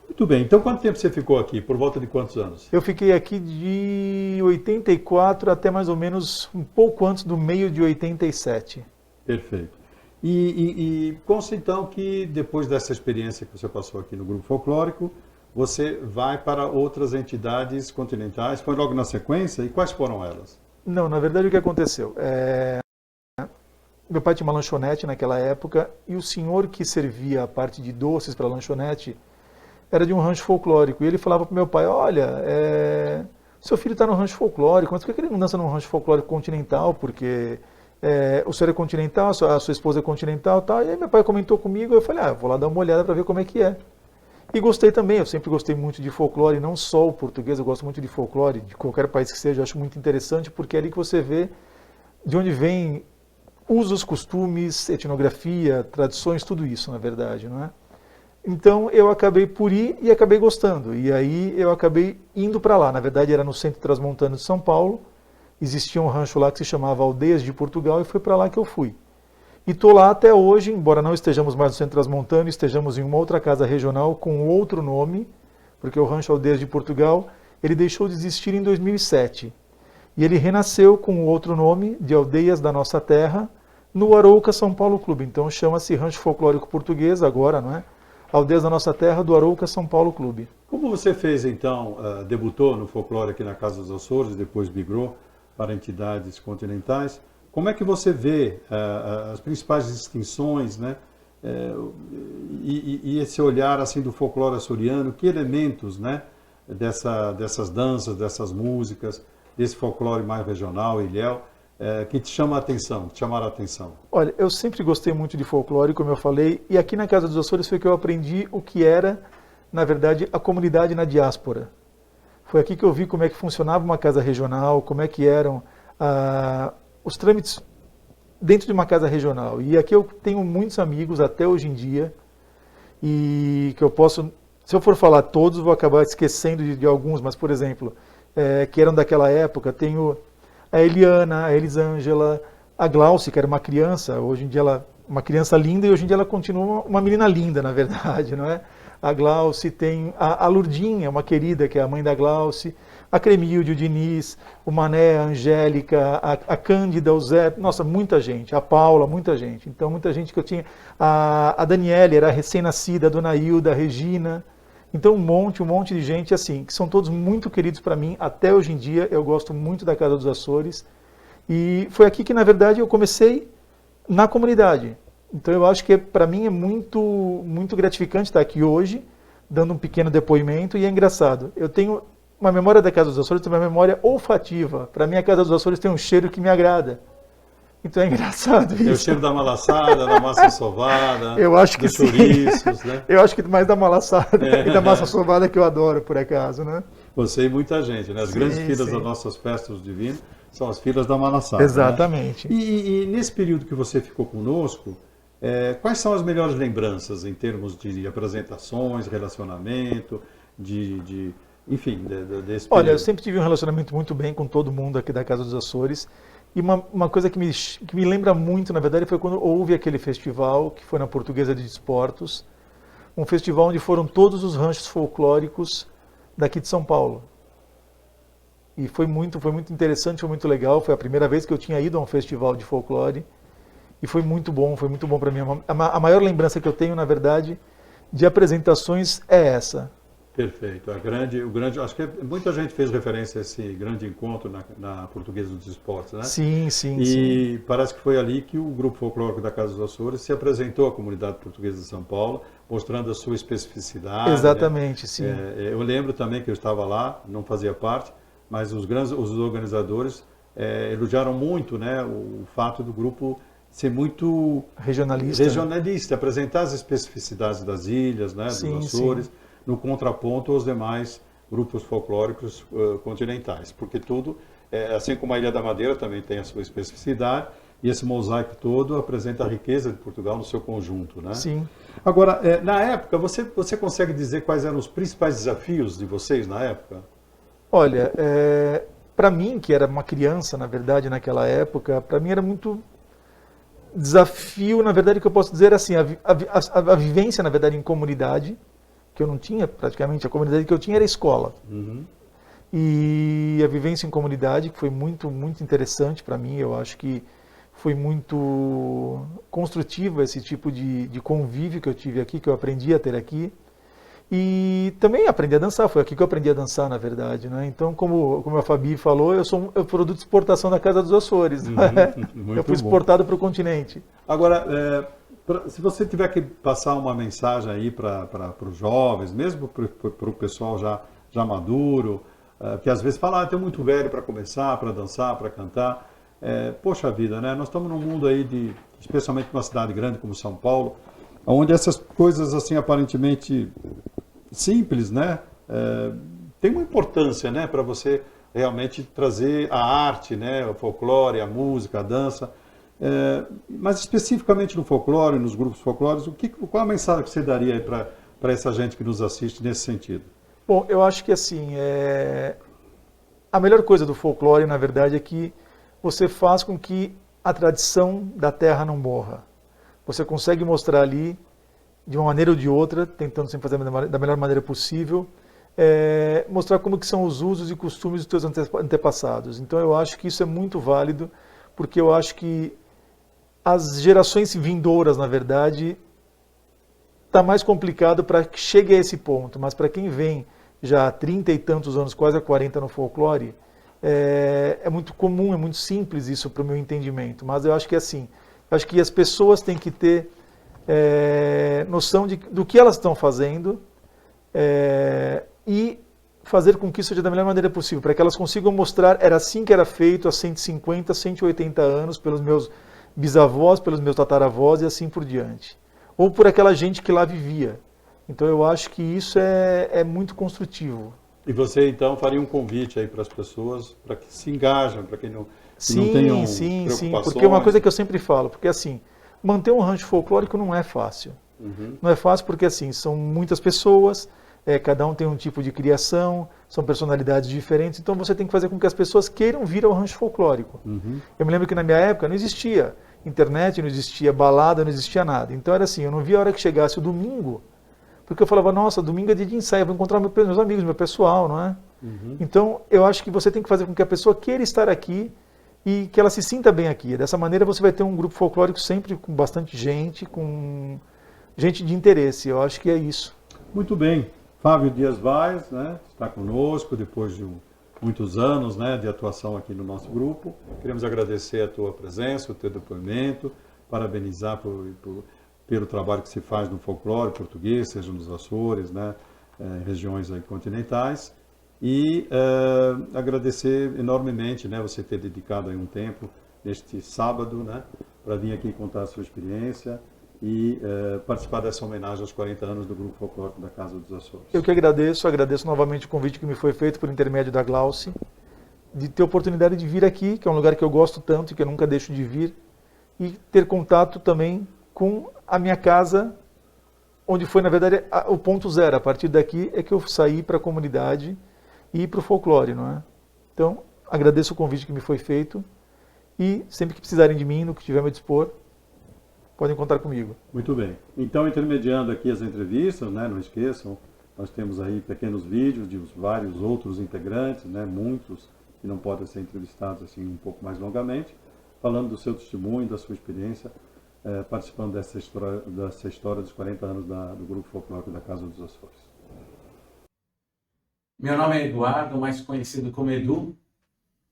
S2: Muito bem. Então, quanto tempo você ficou aqui? Por volta de quantos anos?
S16: Eu fiquei aqui de 84 até mais ou menos um pouco antes do meio de 87.
S2: Perfeito. E consta então que depois dessa experiência que você passou aqui no Grupo Folclórico, você vai para outras entidades continentais. Foi logo na sequência? E quais foram elas?
S16: Não, na verdade o que aconteceu? Meu pai tinha uma lanchonete naquela época e o senhor que servia a parte de doces para a lanchonete era de um rancho folclórico. E ele falava para o meu pai, olha, seu filho está no rancho folclórico, mas por que ele não dança num rancho folclórico continental? Porque o senhor é continental, a sua esposa é continental, tal. E aí meu pai comentou comigo, eu falei, vou lá dar uma olhada para ver como é que é. E gostei também, eu sempre gostei muito de folclore, não só o português, eu gosto muito de folclore, de qualquer país que seja, eu acho muito interessante, porque é ali que você vê de onde vem usos, costumes, etnografia, tradições, tudo isso, na verdade, não é? Então eu acabei por ir e acabei gostando. E aí eu acabei indo para lá. Na verdade era no Centro Transmontano de São Paulo. Existia um rancho lá que se chamava Aldeias de Portugal e foi para lá que eu fui. E estou lá até hoje, embora não estejamos mais no Centro Transmontano, estejamos em uma outra casa regional com outro nome, porque o rancho Aldeias de Portugal ele deixou de existir em 2007. E ele renasceu com outro nome, de Aldeias da Nossa Terra, no Arouca São Paulo Clube. Então chama-se Rancho Folclórico Português agora, não é? Aldeias da Nossa Terra, do Arouca São Paulo Clube.
S2: Como você fez então, debutou no folclore aqui na Casa dos Açores, depois migrou para entidades continentais, como é que você vê as principais distinções, né? E esse olhar assim do folclore açoriano, que elementos, né, dessas danças, dessas músicas, desse folclore mais regional, ilhéu, que te chama a atenção, que te chamaram a atenção?
S16: Olha, eu sempre gostei muito de folclore, como eu falei, e aqui na Casa dos Açores foi que eu aprendi o que era, na verdade, a comunidade na diáspora. Foi aqui que eu vi como é que funcionava uma casa regional, como é que eram os trâmites dentro de uma casa regional. E aqui eu tenho muitos amigos até hoje em dia, e que eu posso, se eu for falar todos, vou acabar esquecendo de alguns, mas, por exemplo, que eram daquela época, tenho a Eliana, a Elisângela, a Glauce, que era uma criança, hoje em dia ela uma criança linda, e hoje em dia ela continua uma menina linda, na verdade, não é? A Glauce, tem a Lurdinha, uma querida, que é a mãe da Glauce, a Cremilde, o Diniz, o Mané, a Angélica, a Cândida, o Zé, nossa, muita gente, a Paula, muita gente. Então, muita gente que eu tinha. A Daniele era recém-nascida, a Dona Hilda, a Regina. Então, um monte de gente, assim, que são todos muito queridos para mim, até hoje em dia. Eu gosto muito da Casa dos Açores. E foi aqui que, na verdade, eu comecei na comunidade. Então, eu acho que para mim é muito gratificante estar aqui hoje, dando um pequeno depoimento, e é engraçado. Eu tenho uma memória da Casa dos Açores, tem uma memória olfativa. Para mim, a Casa dos Açores tem um cheiro que me agrada. Então é engraçado isso.
S2: É o cheiro da malaçada, da massa sovada,
S16: eu acho que
S2: dos chouriços, né?
S16: Eu acho que mais da malaçada e da massa sovada, que eu adoro, por acaso, né?
S2: Você e muita gente, né? As grandes filas das nossas festas divinas são as filas da malaçada.
S16: Exatamente.
S2: Né? E nesse período que você ficou conosco, quais são as melhores lembranças em termos de apresentações, relacionamento, enfim, desse período?
S16: Olha, eu sempre tive um relacionamento muito bem com todo mundo aqui da Casa dos Açores. E uma coisa que me lembra muito, na verdade, foi quando houve aquele festival, que foi na Portuguesa de Desportos, um festival onde foram todos os ranchos folclóricos daqui de São Paulo. E foi muito interessante, foi muito legal. Foi a primeira vez que eu tinha ido a um festival de folclore. E foi muito bom para mim. A maior lembrança que eu tenho, na verdade, de apresentações é essa.
S2: Perfeito. Acho que muita gente fez referência a esse grande encontro na Portuguesa dos Esportes, né?
S16: Sim.
S2: E parece que foi ali que o Grupo Folclórico da Casa dos Açores se apresentou à comunidade portuguesa de São Paulo, mostrando a sua especificidade.
S16: Exatamente,
S2: né?
S16: Sim.
S2: Eu lembro também que eu estava lá, não fazia parte, mas os organizadores elogiaram muito, né, o fato do grupo ser muito regionalista, apresentar as especificidades das ilhas, né, dos Açores, sim, no contraponto aos demais grupos folclóricos continentais, porque tudo, assim como a Ilha da Madeira também tem a sua especificidade, e esse mosaico todo apresenta a riqueza de Portugal no seu conjunto, né?
S16: Sim.
S2: Agora, na época, você consegue dizer quais eram os principais desafios de vocês na época?
S16: Olha, para mim, que era uma criança, na verdade, naquela época, para mim era muito desafio, na verdade, que eu posso dizer assim, a vivência, na verdade, em comunidade, que eu não tinha praticamente, a comunidade que eu tinha era a escola.
S2: Uhum.
S16: E a vivência em comunidade, que foi muito interessante para mim, eu acho que foi muito construtiva esse tipo de convívio que eu tive aqui, que eu aprendi a ter aqui. E também aprendi a dançar, foi aqui que eu aprendi a dançar, na verdade, né? Então, como a Fabi falou, eu sou um produto de exportação da Casa dos Açores. Eu fui exportado para o continente.
S2: Agora, se você tiver que passar uma mensagem aí para os jovens, mesmo para o pessoal já maduro, que às vezes fala, estou muito velho para começar, para dançar, para cantar. Poxa vida, né? Nós estamos num mundo aí, especialmente numa cidade grande como São Paulo, onde essas coisas assim aparentemente simples, né, tem uma importância, né, para você realmente trazer a arte, né, o folclore, a música, a dança, mas especificamente no folclore, nos grupos folclóricos, qual a mensagem que você daria aí para essa gente que nos assiste nesse sentido?
S16: Bom, eu acho que assim, a melhor coisa do folclore, na verdade, é que você faz com que a tradição da terra não morra. Você consegue mostrar ali, de uma maneira ou de outra, tentando sempre fazer da melhor maneira possível, mostrar como que são os usos e costumes dos teus antepassados. Então eu acho que isso é muito válido, porque eu acho que as gerações vindouras, na verdade, está mais complicado para que chegue a esse ponto, mas para quem vem já há 30 e tantos anos, quase a 40 no folclore, é muito comum, é muito simples isso para o meu entendimento, mas eu acho que é assim, eu acho que as pessoas têm que ter noção do que elas estão fazendo e fazer com que isso seja da melhor maneira possível, para que elas consigam mostrar, era assim que era feito há 150, 180 anos, pelos meus bisavós, pelos meus tataravós e assim por diante. Ou por aquela gente que lá vivia. Então eu acho que isso é muito construtivo.
S2: E você então faria um convite aí para as pessoas, para que se engajam, para que não
S16: sim,
S2: tenham
S16: sim,
S2: preocupações.
S16: Porque é uma coisa que eu sempre falo, porque assim, manter um rancho folclórico não é fácil. Não é fácil porque assim, são muitas pessoas, cada um tem um tipo de criação, são personalidades diferentes, então você tem que fazer com que as pessoas queiram vir ao rancho folclórico. Eu me lembro que na minha época não existia internet, não existia balada, não existia nada. Então era assim, eu não via a hora que chegasse o domingo, porque eu falava, nossa, domingo é dia de ensaio, eu vou encontrar meus amigos, meu pessoal, não é? Então eu acho que você tem que fazer com que a pessoa queira estar aqui e que ela se sinta bem aqui. Dessa maneira você vai ter um grupo folclórico sempre com bastante gente, com gente de interesse. Eu acho que é isso.
S2: Muito bem. Fábio Dias Vaz, né, está conosco depois de muitos anos, né, de atuação aqui no nosso grupo. Queremos agradecer a tua presença, o teu depoimento, parabenizar pelo trabalho que se faz no folclore português, seja nos Açores, né, regiões aí continentais, e agradecer enormemente, né, você ter dedicado aí um tempo neste sábado, né, para vir aqui contar a sua experiência e participar dessa homenagem aos 40 anos do Grupo Folclórico da Casa dos Açores.
S16: Eu que agradeço novamente o convite que me foi feito por intermédio da Glauce, de ter a oportunidade de vir aqui, que é um lugar que eu gosto tanto e que eu nunca deixo de vir, e ter contato também com a minha casa, onde foi, na verdade, o ponto zero. A partir daqui é que eu saí para a comunidade e para o folclore, não é? Então, agradeço o convite que me foi feito e sempre que precisarem de mim, no que tiver a me dispor, podem contar comigo.
S2: Muito bem. Então, intermediando aqui as entrevistas, né, não esqueçam, nós temos aí pequenos vídeos de vários outros integrantes, né, muitos que não podem ser entrevistados assim um pouco mais longamente, falando do seu testemunho, da sua experiência, participando dessa história dos 40 anos do Grupo Folclórico da Casa dos Açores.
S17: Meu nome é Eduardo, mais conhecido como Edu.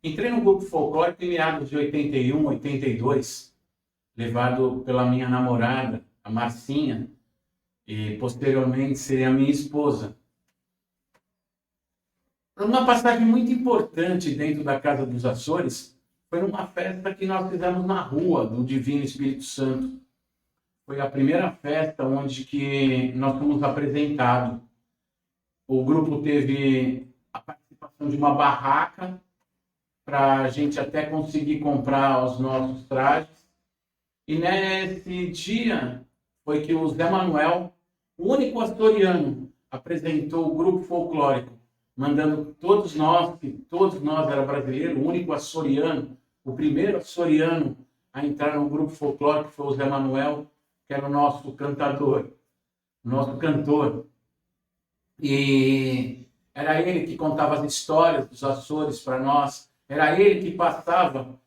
S17: Entrei no Grupo Folclórico em meados de 81, 82, levado pela minha namorada, a Marcinha, e posteriormente seria a minha esposa. Uma passagem muito importante dentro da Casa dos Açores foi numa festa que nós fizemos na rua do Divino Espírito Santo. Foi a primeira festa onde que nós fomos apresentados. O grupo teve a participação de uma barraca para a gente até conseguir comprar os nossos trajes. E nesse dia foi que o Zé Manuel, o único açoriano, apresentou o grupo folclórico, mandando todos nós era brasileiro, o único açoriano, o primeiro açoriano a entrar no grupo folclórico foi o Zé Manuel, que era o nosso cantador, nosso cantor. E era ele que contava as histórias dos Açores para nós, era ele que passava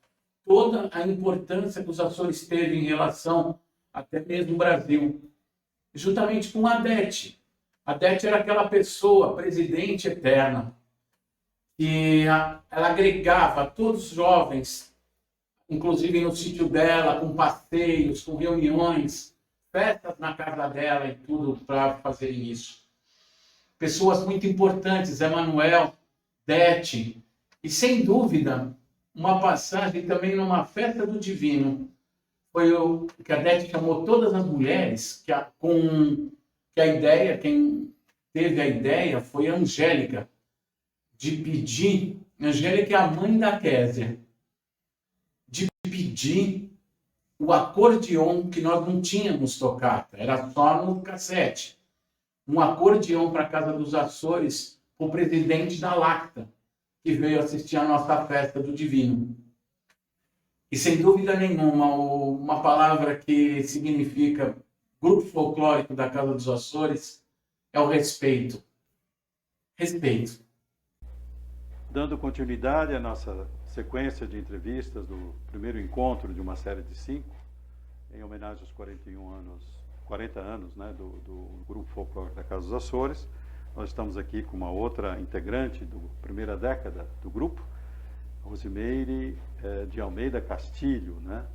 S17: toda a importância que os Açores teve em relação até mesmo ao Brasil, juntamente com a Adete. A Adete era aquela pessoa, presidente eterna, que ela agregava todos os jovens, inclusive no sítio dela, com passeios, com reuniões, festas na casa dela e tudo para fazerem isso. Pessoas muito importantes, Zé Manuel, Dete, e sem dúvida, uma passagem também numa festa do Divino, foi o que a Dete chamou todas as mulheres, quem teve a ideia foi a Angélica, de pedir, Angélica é a mãe da Késia, de pedir o acordeon que nós não tínhamos tocado, era só no cassete. Um acordeon para a Casa dos Açores, o presidente da Lacta, que veio assistir a nossa festa do Divino. E sem dúvida nenhuma, uma palavra que significa Grupo Folclórico da Casa dos Açores é o respeito. respeito.
S2: Dando continuidade à nossa sequência de entrevistas do primeiro encontro de uma série de 5, em homenagem aos 40 anos, né, do Grupo Folclórico da Casa dos Açores, nós estamos aqui com uma outra integrante da primeira década do grupo, Rosimeire de Almeida Castilho, né,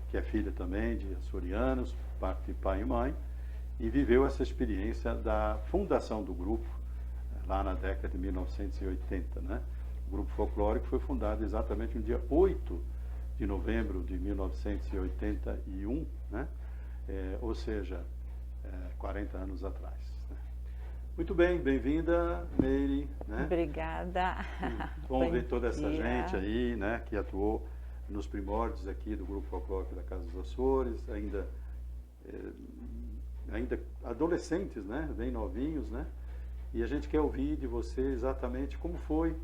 S2: que é filha também de açorianos, parte de pai e mãe, e viveu essa experiência da fundação do grupo lá na década de 1980, né? O Grupo Folclórico foi fundado exatamente no dia 8 de novembro de 1981, né? Ou seja, 40 anos atrás. Né? Muito bem, bem-vinda, Meire. Né?
S18: Obrigada.
S2: Bom ver toda essa gente aí, né, que atuou nos primórdios aqui do Grupo Folclórico da Casa dos Açores, ainda adolescentes, né, bem novinhos, né? E a gente quer ouvir de você exatamente como foi.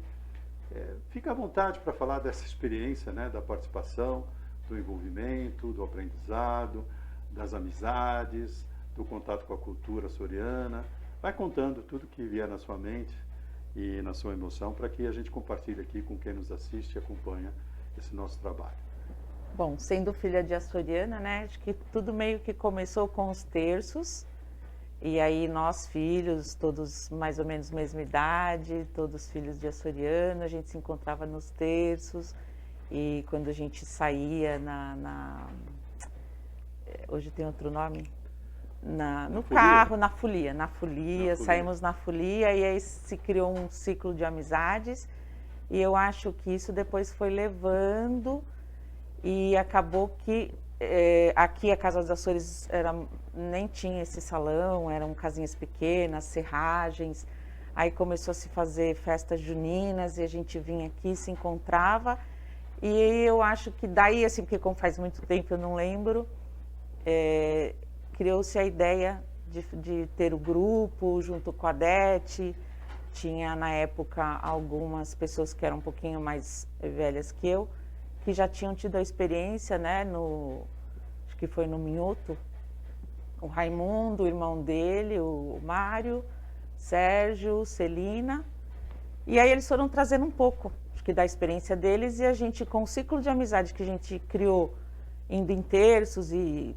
S2: Fica à vontade para falar dessa experiência, né, da participação, do envolvimento, do aprendizado, das amizades, do contato com a cultura açoriana. Vai contando tudo que vier na sua mente e na sua emoção para que a gente compartilhe aqui com quem nos assiste e acompanha esse nosso trabalho.
S18: Bom, sendo filha de açoriana, né, acho que tudo meio que começou com os terços. E aí nós filhos, todos mais ou menos mesma idade, todos filhos de açoriano, a gente se encontrava nos terços. E quando a gente saía hoje tem outro nome? No carro, na folia, saímos na folia e aí se criou um ciclo de amizades. E eu acho que isso depois foi levando e acabou que aqui a Casa dos Açores nem tinha esse salão, eram casinhas pequenas, serragens. Aí começou a se fazer festas juninas e a gente vinha aqui, se encontrava. E eu acho que daí, assim, porque como faz muito tempo eu não lembro, criou-se a ideia de ter o grupo junto com a Dete. Tinha na época algumas pessoas que eram um pouquinho mais velhas que eu, que já tinham tido a experiência, né, acho que foi no Minhoto, o Raimundo, o irmão dele, o Mário, Sérgio, Celina, e aí eles foram trazendo um pouco, acho que da experiência deles, e a gente, com o ciclo de amizade que a gente criou, indo em terços e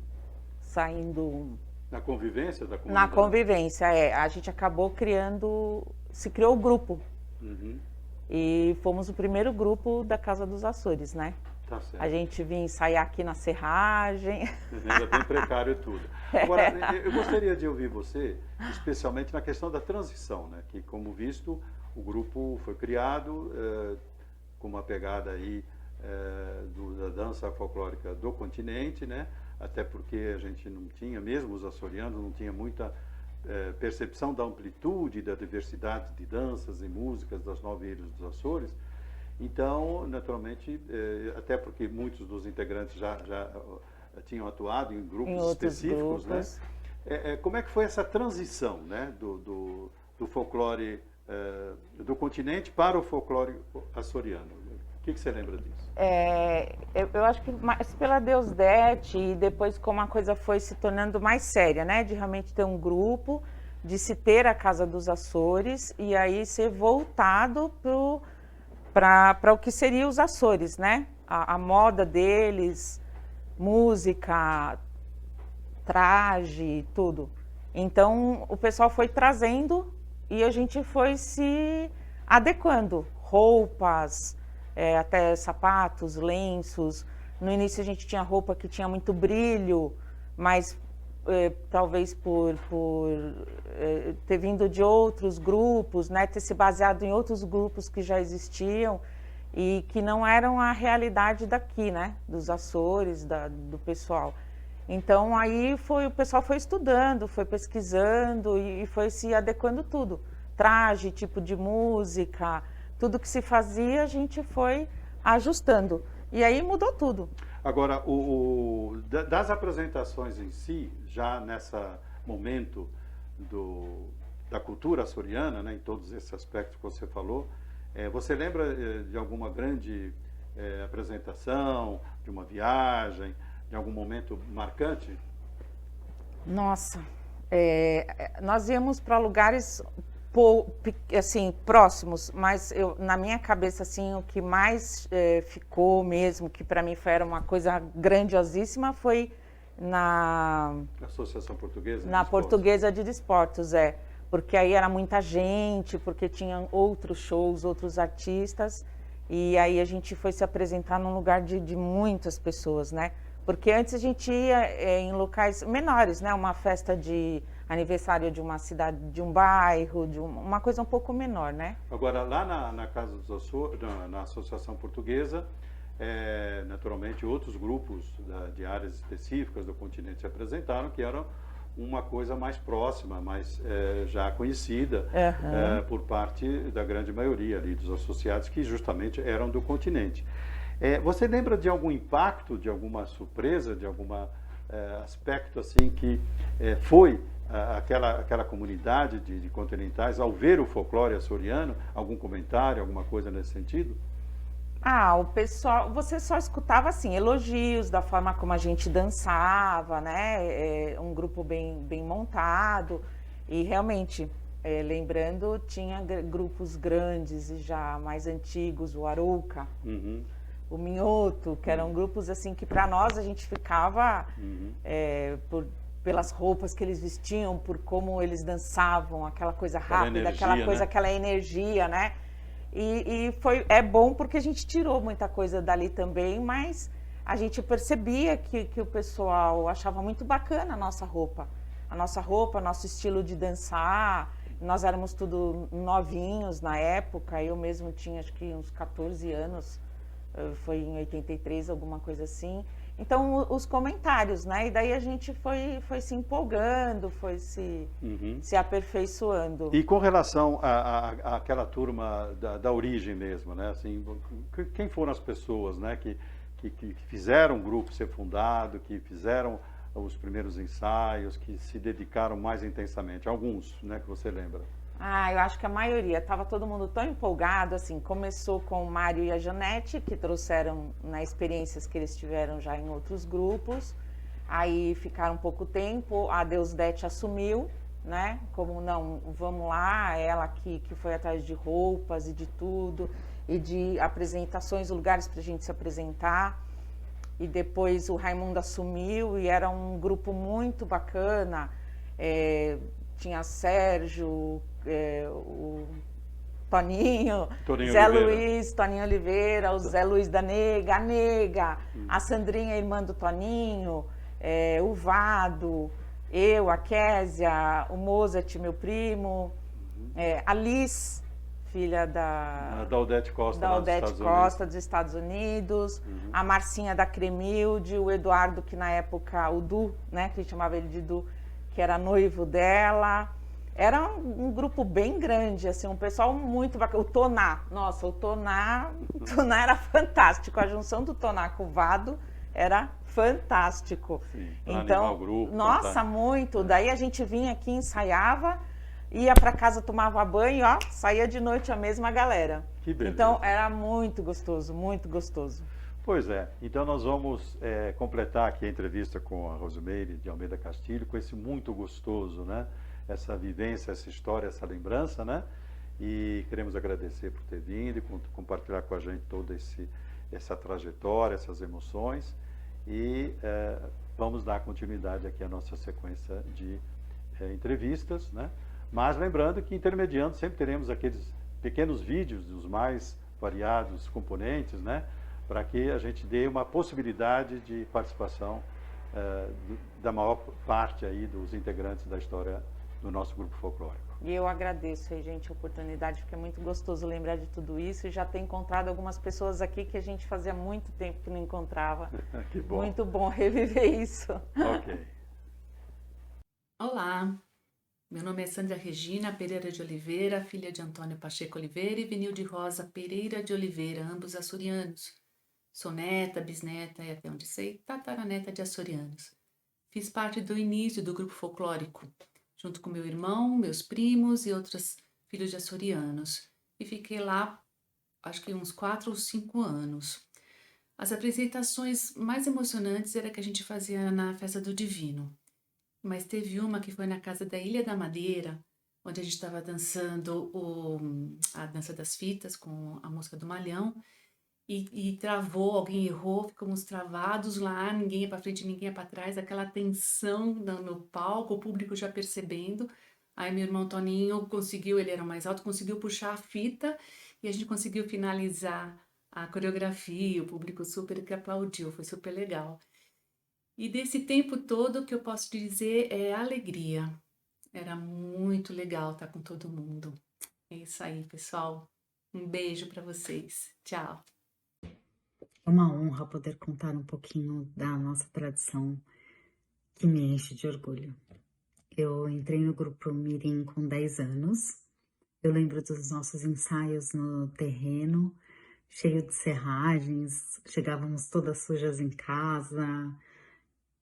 S18: saindo...
S2: Na convivência da comunidade?
S18: Na convivência, a gente acabou se criou o grupo.
S2: Uhum.
S18: E fomos o primeiro grupo da Casa dos Açores, né?
S2: Tá certo.
S18: A gente vinha ensaiar aqui na serragem.
S2: Ainda bem precário tudo. Agora, eu gostaria de ouvir você, especialmente na questão da transição, né? Que, como visto, o grupo foi criado com uma pegada aí da dança folclórica do continente, né? Até porque a gente não tinha, mesmo os açorianos, não tinha muita percepção da amplitude, da diversidade de danças e músicas das 9 ilhas dos Açores. Então, naturalmente, até porque muitos dos integrantes já tinham atuado em grupos específicos, grupos, né? Como é que foi essa transição, né, do folclore do continente para o folclore açoriano? O que você lembra disso?
S18: Eu acho que mais pela Deusdete e depois como a coisa foi se tornando mais séria, né? De realmente ter um grupo, de se ter a Casa dos Açores e aí ser voltado para o que seria os Açores, né? A moda deles, música, traje, tudo. Então o pessoal foi trazendo e a gente foi se adequando, roupas, até sapatos, lenços. No início a gente tinha roupa que tinha muito brilho, mas talvez por ter vindo de outros grupos, né, ter se baseado em outros grupos que já existiam e que não eram a realidade daqui, né, dos Açores, do pessoal. Então aí o pessoal foi estudando, foi pesquisando e foi se adequando tudo. Traje, tipo de música, tudo que se fazia, a gente foi ajustando. E aí mudou tudo.
S2: Agora, das apresentações em si, já nesse momento da cultura açoriana, né, em todos esses aspectos que você falou, você lembra de alguma grande apresentação, de uma viagem, de algum momento marcante?
S18: Nossa, nós íamos para lugares assim, próximos, mas na minha cabeça, assim, o que mais ficou mesmo, que para mim era uma coisa grandiosíssima, foi na
S2: Associação Portuguesa de
S18: na
S2: Desportos.
S18: Portuguesa de Desportos, porque aí era muita gente, porque tinham outros shows, outros artistas, e aí a gente foi se apresentar num lugar de muitas pessoas, né? Porque antes a gente ia em locais menores, né? Uma festa de aniversário de uma cidade, de um bairro, uma coisa um pouco menor, né?
S2: Agora, lá na Casa dos Açores, na Associação Portuguesa, naturalmente outros grupos de áreas específicas do continente se apresentaram, que eram uma coisa mais próxima, mais já conhecida por parte da grande maioria ali dos associados, que justamente eram do continente. Você lembra de algum impacto, de alguma surpresa, de algum aspecto assim que foi aquela comunidade de continentais ao ver o folclore açoriano? Algum comentário, alguma coisa nesse sentido?
S18: O pessoal, você só escutava assim, elogios da forma como a gente dançava, né? Um grupo bem montado. E realmente, lembrando, tinha grupos grandes e já mais antigos, o Arouca, o Minhoto, que eram grupos assim que para nós a gente ficava pelas roupas que eles vestiam, por como eles dançavam, aquela coisa rápida, aquela coisa, aquela energia, né? E é bom porque a gente tirou muita coisa dali também, mas a gente percebia que o pessoal achava muito bacana a nossa roupa, nosso estilo de dançar. Nós éramos tudo novinhos na época, eu mesmo tinha acho que uns 14 anos, foi em 83, alguma coisa assim. Então, os comentários, né? E daí a gente foi se empolgando, foi se aperfeiçoando.
S2: E com relação àquela turma da origem mesmo, né? Assim, quem foram as pessoas, né, que fizeram o grupo ser fundado, que fizeram os primeiros ensaios, que se dedicaram mais intensamente? Alguns, né, que você lembra?
S18: Eu acho que a maioria. Estava todo mundo tão empolgado, assim, começou com o Mário e a Janete, que trouxeram experiências que eles tiveram já em outros grupos. Aí ficaram pouco tempo, a Deusdete assumiu, né? Como não, vamos lá, ela que foi atrás de roupas e de tudo, e de apresentações, lugares para a gente se apresentar. E depois o Raimundo assumiu e era um grupo muito bacana. Tinha Sérgio, o Toninho Zé Oliveira. Luiz, Toninho Oliveira, o Zé Luiz da Nega, a Nega, a Sandrinha, irmã do Toninho, o Vado, eu, a Késia, o Mozart, meu primo, a Liz, filha da
S2: Odete Costa,
S18: dos Estados Unidos, a Marcinha da Cremilde, o Eduardo, que na época, o Du, né, que a gente chamava ele de Du, que era noivo dela. Era um grupo bem grande, assim, um pessoal muito bacana. O Toná, nossa, o Toná era fantástico. A junção do Toná com o Vado era fantástico.
S2: Sim,
S18: então,
S2: grupo,
S18: nossa, muito. Daí a gente vinha aqui, ensaiava, ia para casa, tomava banho, saía de noite a mesma galera.
S2: Que beleza.
S18: Então era muito gostoso, muito gostoso.
S2: Pois é, então nós vamos completar aqui a entrevista com a Rosimeire de Almeida Castilho, com esse muito gostoso, né? Essa vivência, essa história, essa lembrança, né? E queremos agradecer por ter vindo e compartilhar com a gente toda essa trajetória, essas emoções. E vamos dar continuidade aqui à nossa sequência de entrevistas, né? Mas lembrando que intermediando sempre teremos aqueles pequenos vídeos dos mais variados componentes, né? Para que a gente dê uma possibilidade de participação da maior parte aí dos integrantes da história do nosso grupo folclórico.
S18: E eu agradeço aí, gente, a oportunidade, porque é muito gostoso lembrar de tudo isso e já ter encontrado algumas pessoas aqui que a gente fazia muito tempo que não encontrava.
S2: Que bom.
S18: Muito bom reviver isso.
S2: Ok.
S1: Olá, meu nome é Sandra Regina Pereira de Oliveira, filha de Antônio Pacheco Oliveira e Venilde Rosa Pereira de Oliveira, ambos açorianos. Sou neta, bisneta e, até onde sei, tataraneta de açorianos. Fiz parte do início do grupo folclórico, junto com meu irmão, meus primos e outros filhos de açorianos. E fiquei lá, acho que uns 4 ou 5 anos. As apresentações mais emocionantes era que a gente fazia na Festa do Divino. Mas teve uma que foi na casa da Ilha da Madeira, onde a gente estava dançando a dança das fitas com a música do Malhão, e travou, alguém errou, ficamos travados lá, ninguém ia para frente, ninguém ia para trás, aquela tensão no palco, o público já percebendo. Aí meu irmão Toninho conseguiu, ele era o mais alto, conseguiu puxar a fita e a gente conseguiu finalizar a coreografia, o público super que aplaudiu, foi super legal. E desse tempo todo, o que eu posso dizer é alegria. Era muito legal estar com todo mundo. É isso aí, pessoal. Um beijo para vocês. Tchau.
S19: É uma honra poder contar um pouquinho da nossa tradição, que me enche de orgulho. Eu entrei no grupo Mirim com 10 anos. Eu lembro dos nossos ensaios no terreno, cheio de serragens. Chegávamos todas sujas em casa,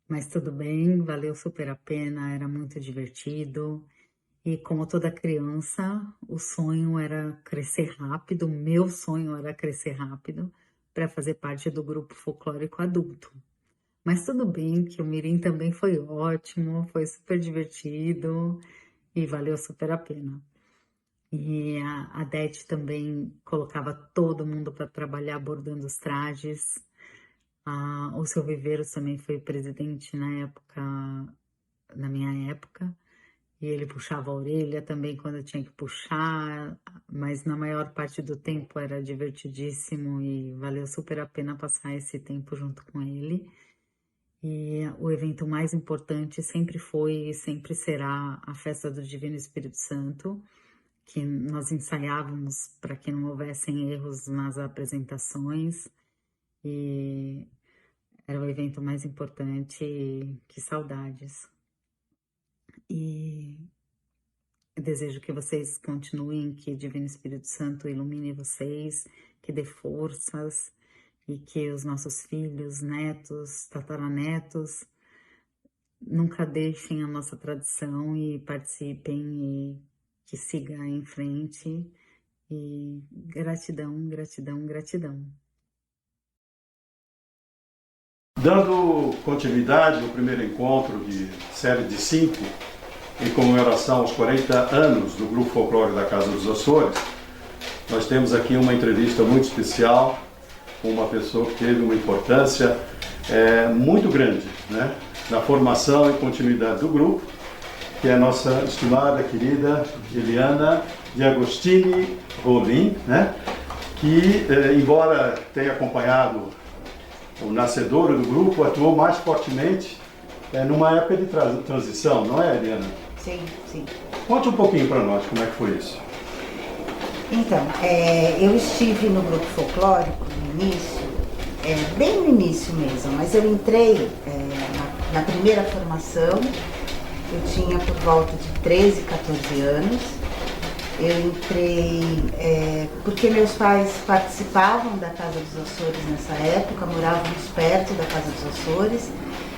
S19: mas tudo bem, valeu super a pena, era muito divertido. E como toda criança, o sonho era crescer rápido, o meu sonho era crescer rápido para fazer parte do grupo folclórico adulto. Mas tudo bem que o Mirim também foi ótimo, foi super divertido e valeu super a pena. E a Dete também colocava todo mundo para trabalhar bordando os trajes. O seu Viveiros também foi presidente na minha época, e ele puxava a orelha também quando eu tinha que puxar, mas na maior parte do tempo era divertidíssimo e valeu super a pena passar esse tempo junto com ele. E o evento mais importante sempre foi e sempre será a Festa do Divino Espírito Santo, que nós ensaiávamos para que não houvessem erros nas apresentações, e era o evento mais importante, e que saudades. E desejo que vocês continuem, que Divino Espírito Santo ilumine vocês, que dê forças, e que os nossos filhos, netos, tataranetos nunca deixem a nossa tradição e participem, e que siga em frente. E gratidão, gratidão, gratidão.
S2: Dando continuidade ao primeiro encontro de série de 5, em comemoração aos 40 anos do Grupo Folclórico da Casa dos Açores, nós temos aqui uma entrevista muito especial com uma pessoa que teve uma importância muito grande, né, na formação e continuidade do grupo, que é a nossa estimada, querida Eliana de Agostini Rolim, né, que, embora tenha acompanhado o nascedouro do grupo, atuou mais fortemente numa época de transição, não é, Eliana?
S20: Sim, sim.
S2: Conte um pouquinho para nós como é que foi isso.
S20: Então, eu estive no grupo folclórico no início, bem no início mesmo, mas eu entrei na primeira formação, eu tinha por volta de 13, 14 anos. Eu entrei porque meus pais participavam da Casa dos Açores nessa época, morávamos perto da Casa dos Açores,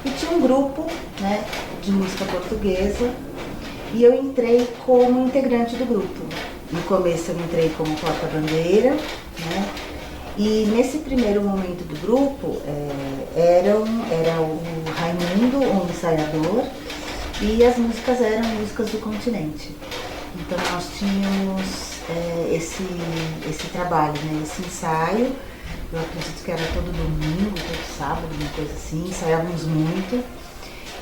S20: e tinha um grupo, né, de música portuguesa, e eu entrei como integrante do grupo. No começo eu entrei como porta-bandeira, né, e nesse primeiro momento do grupo era o Raimundo, o ensaiador, e as músicas eram músicas do continente. Então nós tínhamos esse trabalho, né, esse ensaio. Eu acredito que era todo domingo, todo sábado, uma coisa assim, ensaiávamos muito.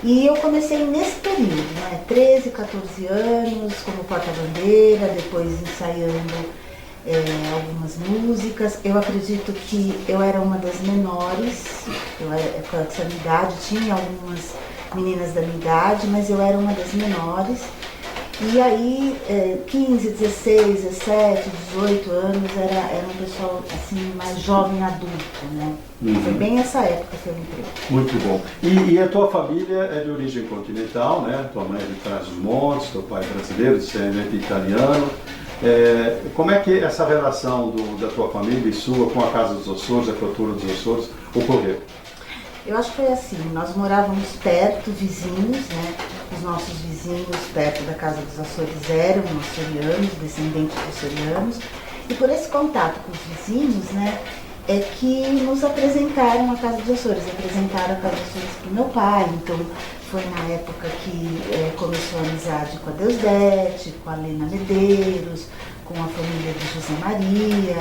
S20: E eu comecei nesse período, né, 13, 14 anos, como porta-bandeira, depois ensaiando algumas músicas. Eu acredito que eu era uma das menores, com essa minha idade, tinha algumas meninas da minha idade, mas eu era uma das menores. E aí, 15, 16, 17, 18 anos, era um pessoal assim, mais jovem adulto, né?
S2: Uhum.
S20: Foi bem essa época que eu entrei.
S2: Muito bom. E a tua família é de origem continental, né? Tua mãe é de Trás-os-Montes, teu pai é brasileiro, descendente italiano. Como é que essa relação da tua família e sua com a Casa dos Açores, a cultura dos Açores, ocorreu?
S20: Eu acho que foi assim, nós morávamos perto, vizinhos, né? Os nossos vizinhos perto da Casa dos Açores eram açorianos, descendentes de açorianos. E por esse contato com os vizinhos, né, é que nos apresentaram a Casa dos Açores, apresentaram a Casa dos Açores para o meu pai, então foi na época que começou a amizade com a Deusdete, com a Lena Medeiros, com a família de José Maria.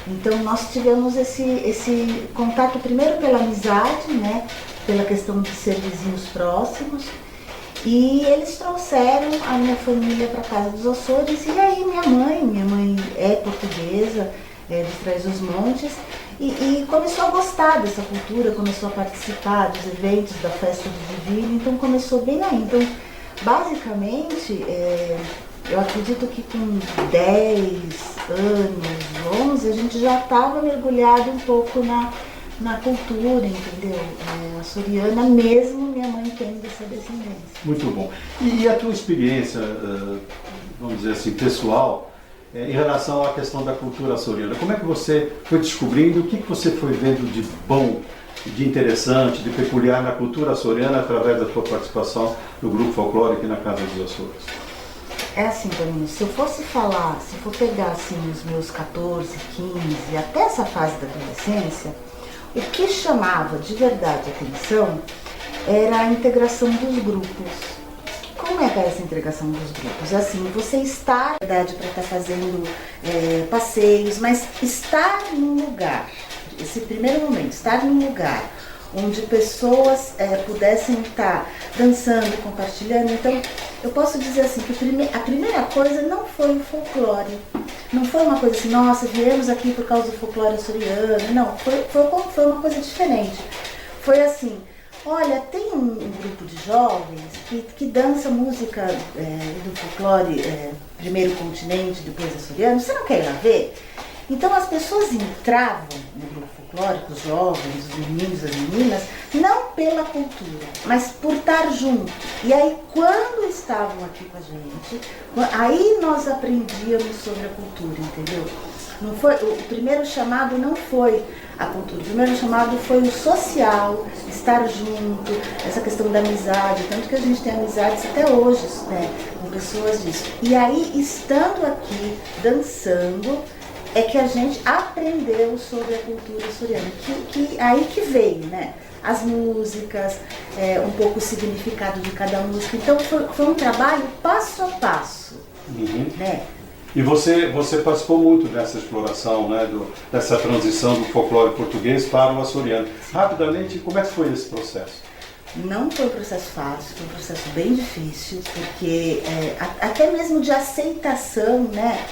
S20: Então nós tivemos esse contato primeiro pela amizade, né, pela questão de ser vizinhos próximos, e eles trouxeram a minha família para a Casa dos Açores, e aí minha mãe é portuguesa, de Trás-os-Montes, e começou a gostar dessa cultura, começou a participar dos eventos da Festa do Divino, então começou bem aí. Então, basicamente, eu acredito que com 10 anos, 11, a gente já estava mergulhado um pouco na cultura, entendeu? Açoriana, mesmo minha mãe tendo essa descendência.
S2: Muito bom. E a tua experiência, vamos dizer assim, pessoal, em relação à questão da cultura açoriana? Como é que você foi descobrindo, o que você foi vendo de bom, de interessante, de peculiar na cultura açoriana através da sua participação no grupo folclórico e na Casa dos Açores?
S20: É assim, Danilo, se eu fosse falar, se for pegar assim os meus 14, 15, até essa fase da adolescência, o que chamava de verdade atenção era a integração dos grupos. Como é que é essa integração dos grupos? Assim, você está, na verdade, para estar fazendo passeios, mas estar num lugar, esse primeiro momento, estar num lugar onde pessoas pudessem estar dançando, compartilhando. Então, eu posso dizer assim, que a primeira coisa não foi o folclore. Não foi uma coisa assim, nossa, viemos aqui por causa do folclore açoriano. Não, foi uma coisa diferente. Foi assim, olha, tem um grupo de jovens que dança música do folclore, primeiro continente, depois açoriano, você não quer ir lá ver? Então as pessoas entravam no grupo folclórico, os jovens, os meninos, as meninas, não pela cultura, mas por estar junto. E aí quando estavam aqui com a gente, aí nós aprendíamos sobre a cultura, entendeu? Não foi, o primeiro chamado não foi a cultura, o primeiro chamado foi o social, estar junto, essa questão da amizade, tanto que a gente tem amizades até hoje, né, com pessoas disso. E aí, estando aqui, dançando, é que a gente aprendeu sobre a cultura açoriana, aí que veio, né? As músicas, um pouco o significado de cada música. Então foi um trabalho passo a passo, né?
S2: E você participou muito dessa exploração, né, dessa transição do folclore português para o açoriano. Rapidamente, como é que foi esse processo?
S20: Não foi um processo fácil, foi um processo bem difícil, porque até mesmo de aceitação, né?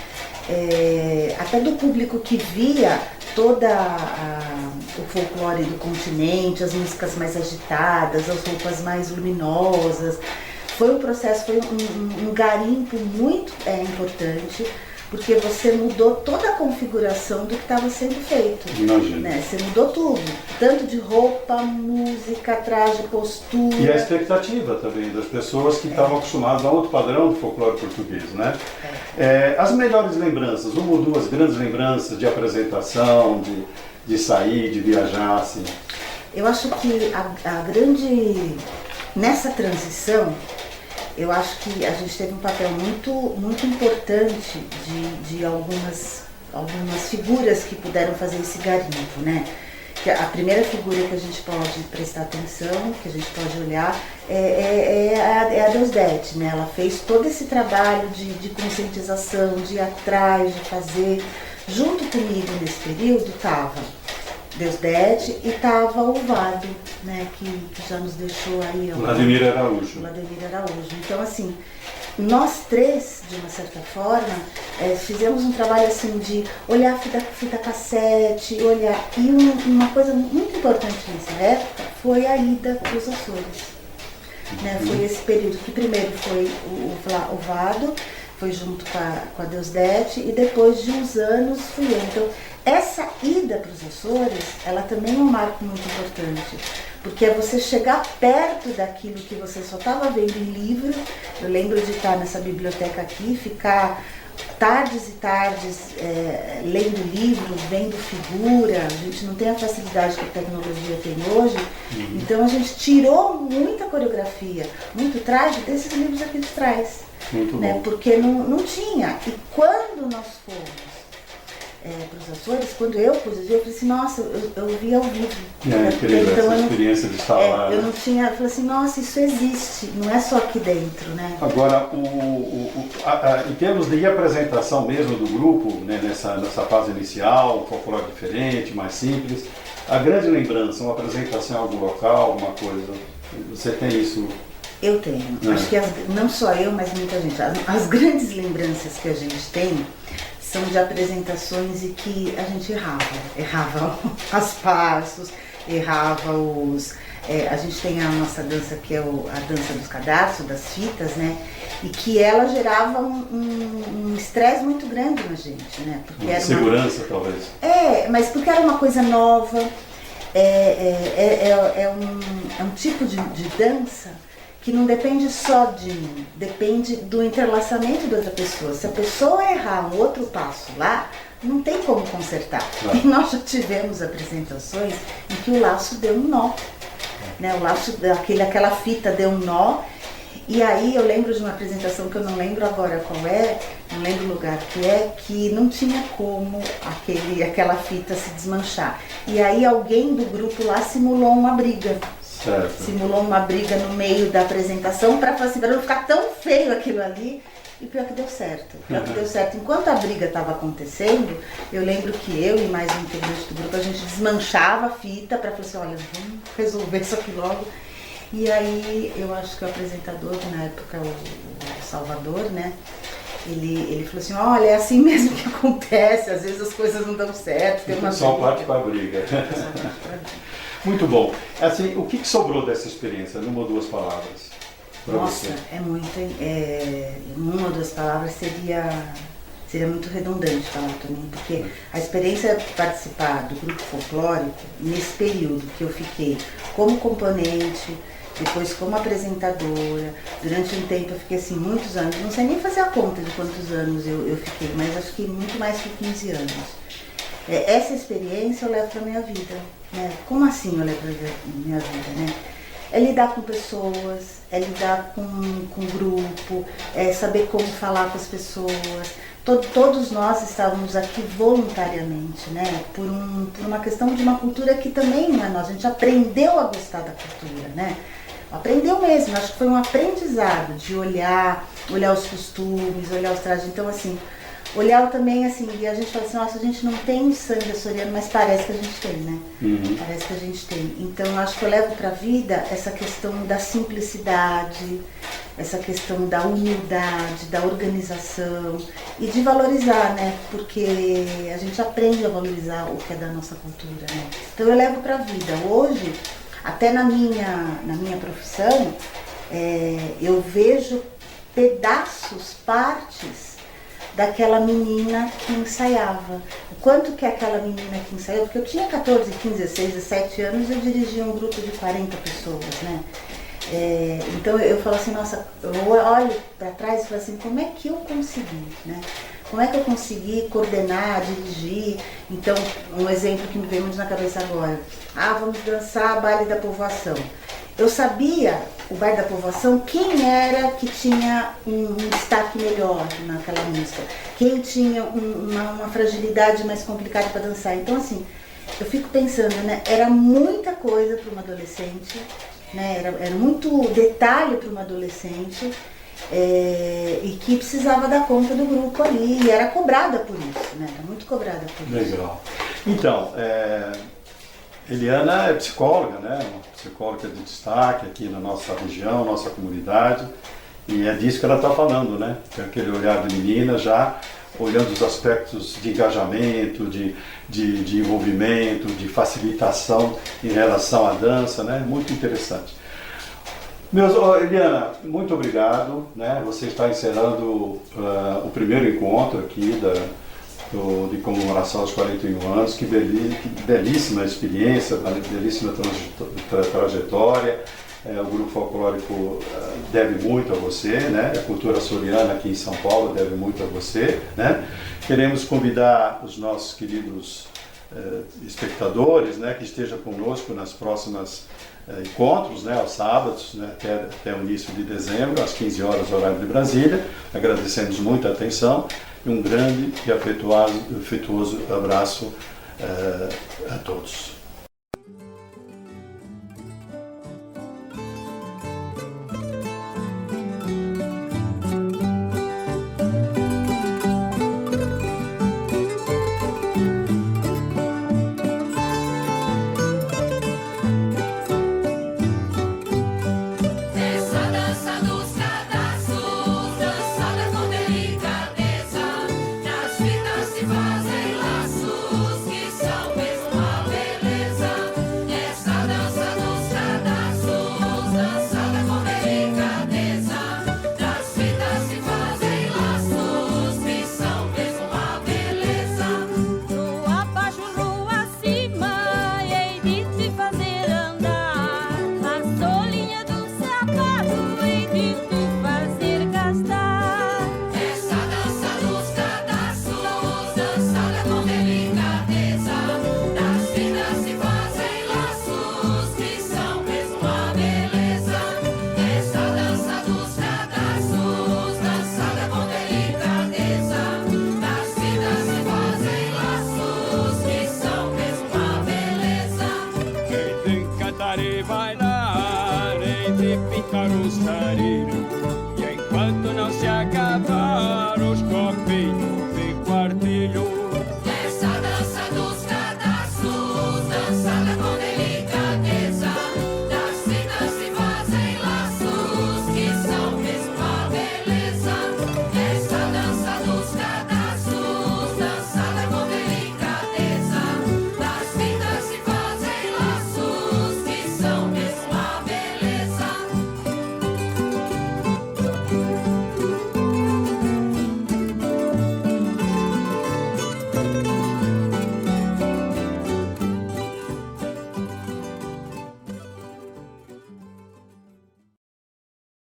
S20: Até do público que via toda o folclore do continente, as músicas mais agitadas, as roupas mais luminosas. Foi um processo, foi um garimpo muito importante, porque você mudou toda a configuração do que estava sendo feito.
S2: Imagina.
S20: Né? Você mudou tudo, tanto de roupa, música, traje, postura.
S2: E a expectativa também das pessoas que estavam acostumadas a outro padrão do folclore português, né? As melhores lembranças, uma ou duas grandes lembranças de apresentação, de sair, de viajar, assim.
S20: Eu acho que a grande... Nessa transição, eu acho que a gente teve um papel muito importante de algumas figuras que puderam fazer esse garimpo, né? Que a primeira figura que a gente pode prestar atenção, que a gente pode olhar, é a Deusdete, né? Ela fez todo esse trabalho de conscientização, de ir atrás, de fazer. Junto comigo nesse período estava Deusdete e estava o Vado, né, que já nos deixou aí.
S2: Vladimir Araújo.
S20: Vladimir Araújo. Então, assim, nós três, de uma certa forma, fizemos um trabalho assim de olhar fita cassete, olhar. E uma coisa muito importante nessa época foi a ida para os Açores. Né? Foi esse período que primeiro foi o Vado, foi junto com a Deusdete, e depois de uns anos fui eu. Então, essa ida para os Açores, ela também é um marco muito importante, porque é você chegar perto daquilo que você só estava vendo em livro. Eu lembro de estar nessa biblioteca aqui, ficar tardes e tardes lendo livros, vendo figura. A gente não tem a facilidade que a tecnologia tem hoje, então a gente tirou muita coreografia, muito traje desses livros aqui de trás, né? Porque não tinha. E quando nós fomos para os Açores, quando eu pude ver, eu falei assim, nossa, eu vi ao vivo.
S2: É incrível
S20: Então,
S2: essa experiência de estar lá.
S20: Eu
S2: né?
S20: não tinha, eu falei assim, nossa, isso existe, não é só aqui dentro, né?
S2: Agora, em termos de apresentação mesmo do grupo, né, nessa fase inicial, um folclore diferente, mais simples, a grande lembrança, uma apresentação em algum local, alguma coisa, você tem isso?
S20: Eu tenho. Acho que não só eu, mas muita gente. As grandes lembranças que a gente tem são de apresentações em que a gente errava os passos, errava os... a gente tem a nossa dança que é a dança dos cadarços, das fitas, né? E que ela gerava um estresse muito grande na gente, né? Porque
S2: Uma
S20: era
S2: segurança, talvez.
S20: mas porque era uma coisa nova, é um tipo de dança que não depende só de mim, depende do entrelaçamento da outra pessoa. Se a pessoa errar um outro passo lá, não tem como consertar.
S2: Claro.
S20: E nós já tivemos apresentações em que o laço deu um nó, né? O laço, aquela fita deu um nó. E aí eu lembro de uma apresentação que eu não lembro agora qual é, não lembro o lugar que não tinha como aquela fita se desmanchar. E aí alguém do grupo lá simulou uma briga.
S2: Certo.
S20: Simulou uma briga no meio da apresentação para não ficar tão feio aquilo ali. E pior que deu certo. Enquanto a briga estava acontecendo, eu lembro que eu e mais um integrante do grupo, a gente desmanchava a fita para falar assim, olha, vamos resolver isso aqui logo. E aí eu acho que o apresentador, na época o Salvador, né? Ele falou assim, olha, é assim mesmo que acontece, às vezes as coisas não dão certo. Tem uma
S2: só parte para a briga. Muito bom. Assim, o que sobrou dessa experiência, numa ou duas palavras?
S20: Nossa, é muito. Uma ou duas palavras seria muito redundante falar também, porque a experiência de participar do grupo folclórico, nesse período que eu fiquei como componente, depois como apresentadora, durante um tempo eu fiquei assim, muitos anos, não sei nem fazer a conta de quantos anos eu fiquei, mas acho que muito mais que 15 anos. Essa experiência eu levo para a minha vida, né? Como assim eu levo para a minha vida, né? É lidar com pessoas, é lidar com grupo, é saber como falar com as pessoas. Todos nós estávamos aqui voluntariamente, né? Por uma questão de uma cultura que também não é nossa. A gente aprendeu a gostar da cultura, né? Aprendeu mesmo, acho que foi um aprendizado de olhar os costumes, olhar os trajes. Então, assim, olhar também, assim, e a gente fala assim, nossa, a gente não tem sangue açoriano, mas parece que a gente tem, né?
S2: Uhum.
S20: Parece que a gente tem. Então, eu acho que eu levo para a vida essa questão da simplicidade, essa questão da humildade, da organização e de valorizar, né? Porque a gente aprende a valorizar o que é da nossa cultura, né? Então, eu levo para a vida. Hoje, até na minha profissão, eu vejo pedaços, partes daquela menina que ensaiava. O quanto que aquela menina que ensaiou, porque eu tinha 14, 15, 16, 17 anos, eu dirigia um grupo de 40 pessoas, né? Então eu falo assim, nossa, eu olho para trás e falo assim, como é que eu consegui, né? Como é que eu consegui coordenar, dirigir? Então, um exemplo que me veio muito na cabeça agora. Vamos dançar baile da povoação. Eu sabia, o baile da povoação, quem era que tinha um destaque melhor naquela música. Quem tinha uma fragilidade mais complicada para dançar. Então, assim, eu fico pensando, né? Era muita coisa para uma adolescente, né? Era muito detalhe para uma adolescente. E que precisava dar conta do grupo ali, e era cobrada por isso, né? Era muito cobrada por isso.
S2: Legal. Então, Eliana é psicóloga, né? Uma psicóloga de destaque aqui na nossa região, nossa comunidade, e é disso que ela está falando, né? Com aquele olhar de menina já olhando os aspectos de engajamento, de envolvimento, de facilitação em relação à dança, né? Muito interessante. Eliana, muito obrigado, né? Você está encerrando o primeiro encontro aqui de comemoração aos 41 anos, que belíssima experiência, belíssima trajetória. O Grupo Folclórico deve muito a você, né? A cultura açoriana aqui em São Paulo deve muito a você, né? Queremos convidar os nossos queridos espectadores, né, que estejam conosco nas próximas encontros, né, aos sábados, né, até o início de dezembro, às 15 horas, horário de Brasília. Agradecemos muito a atenção e um grande e afetuoso abraço a todos.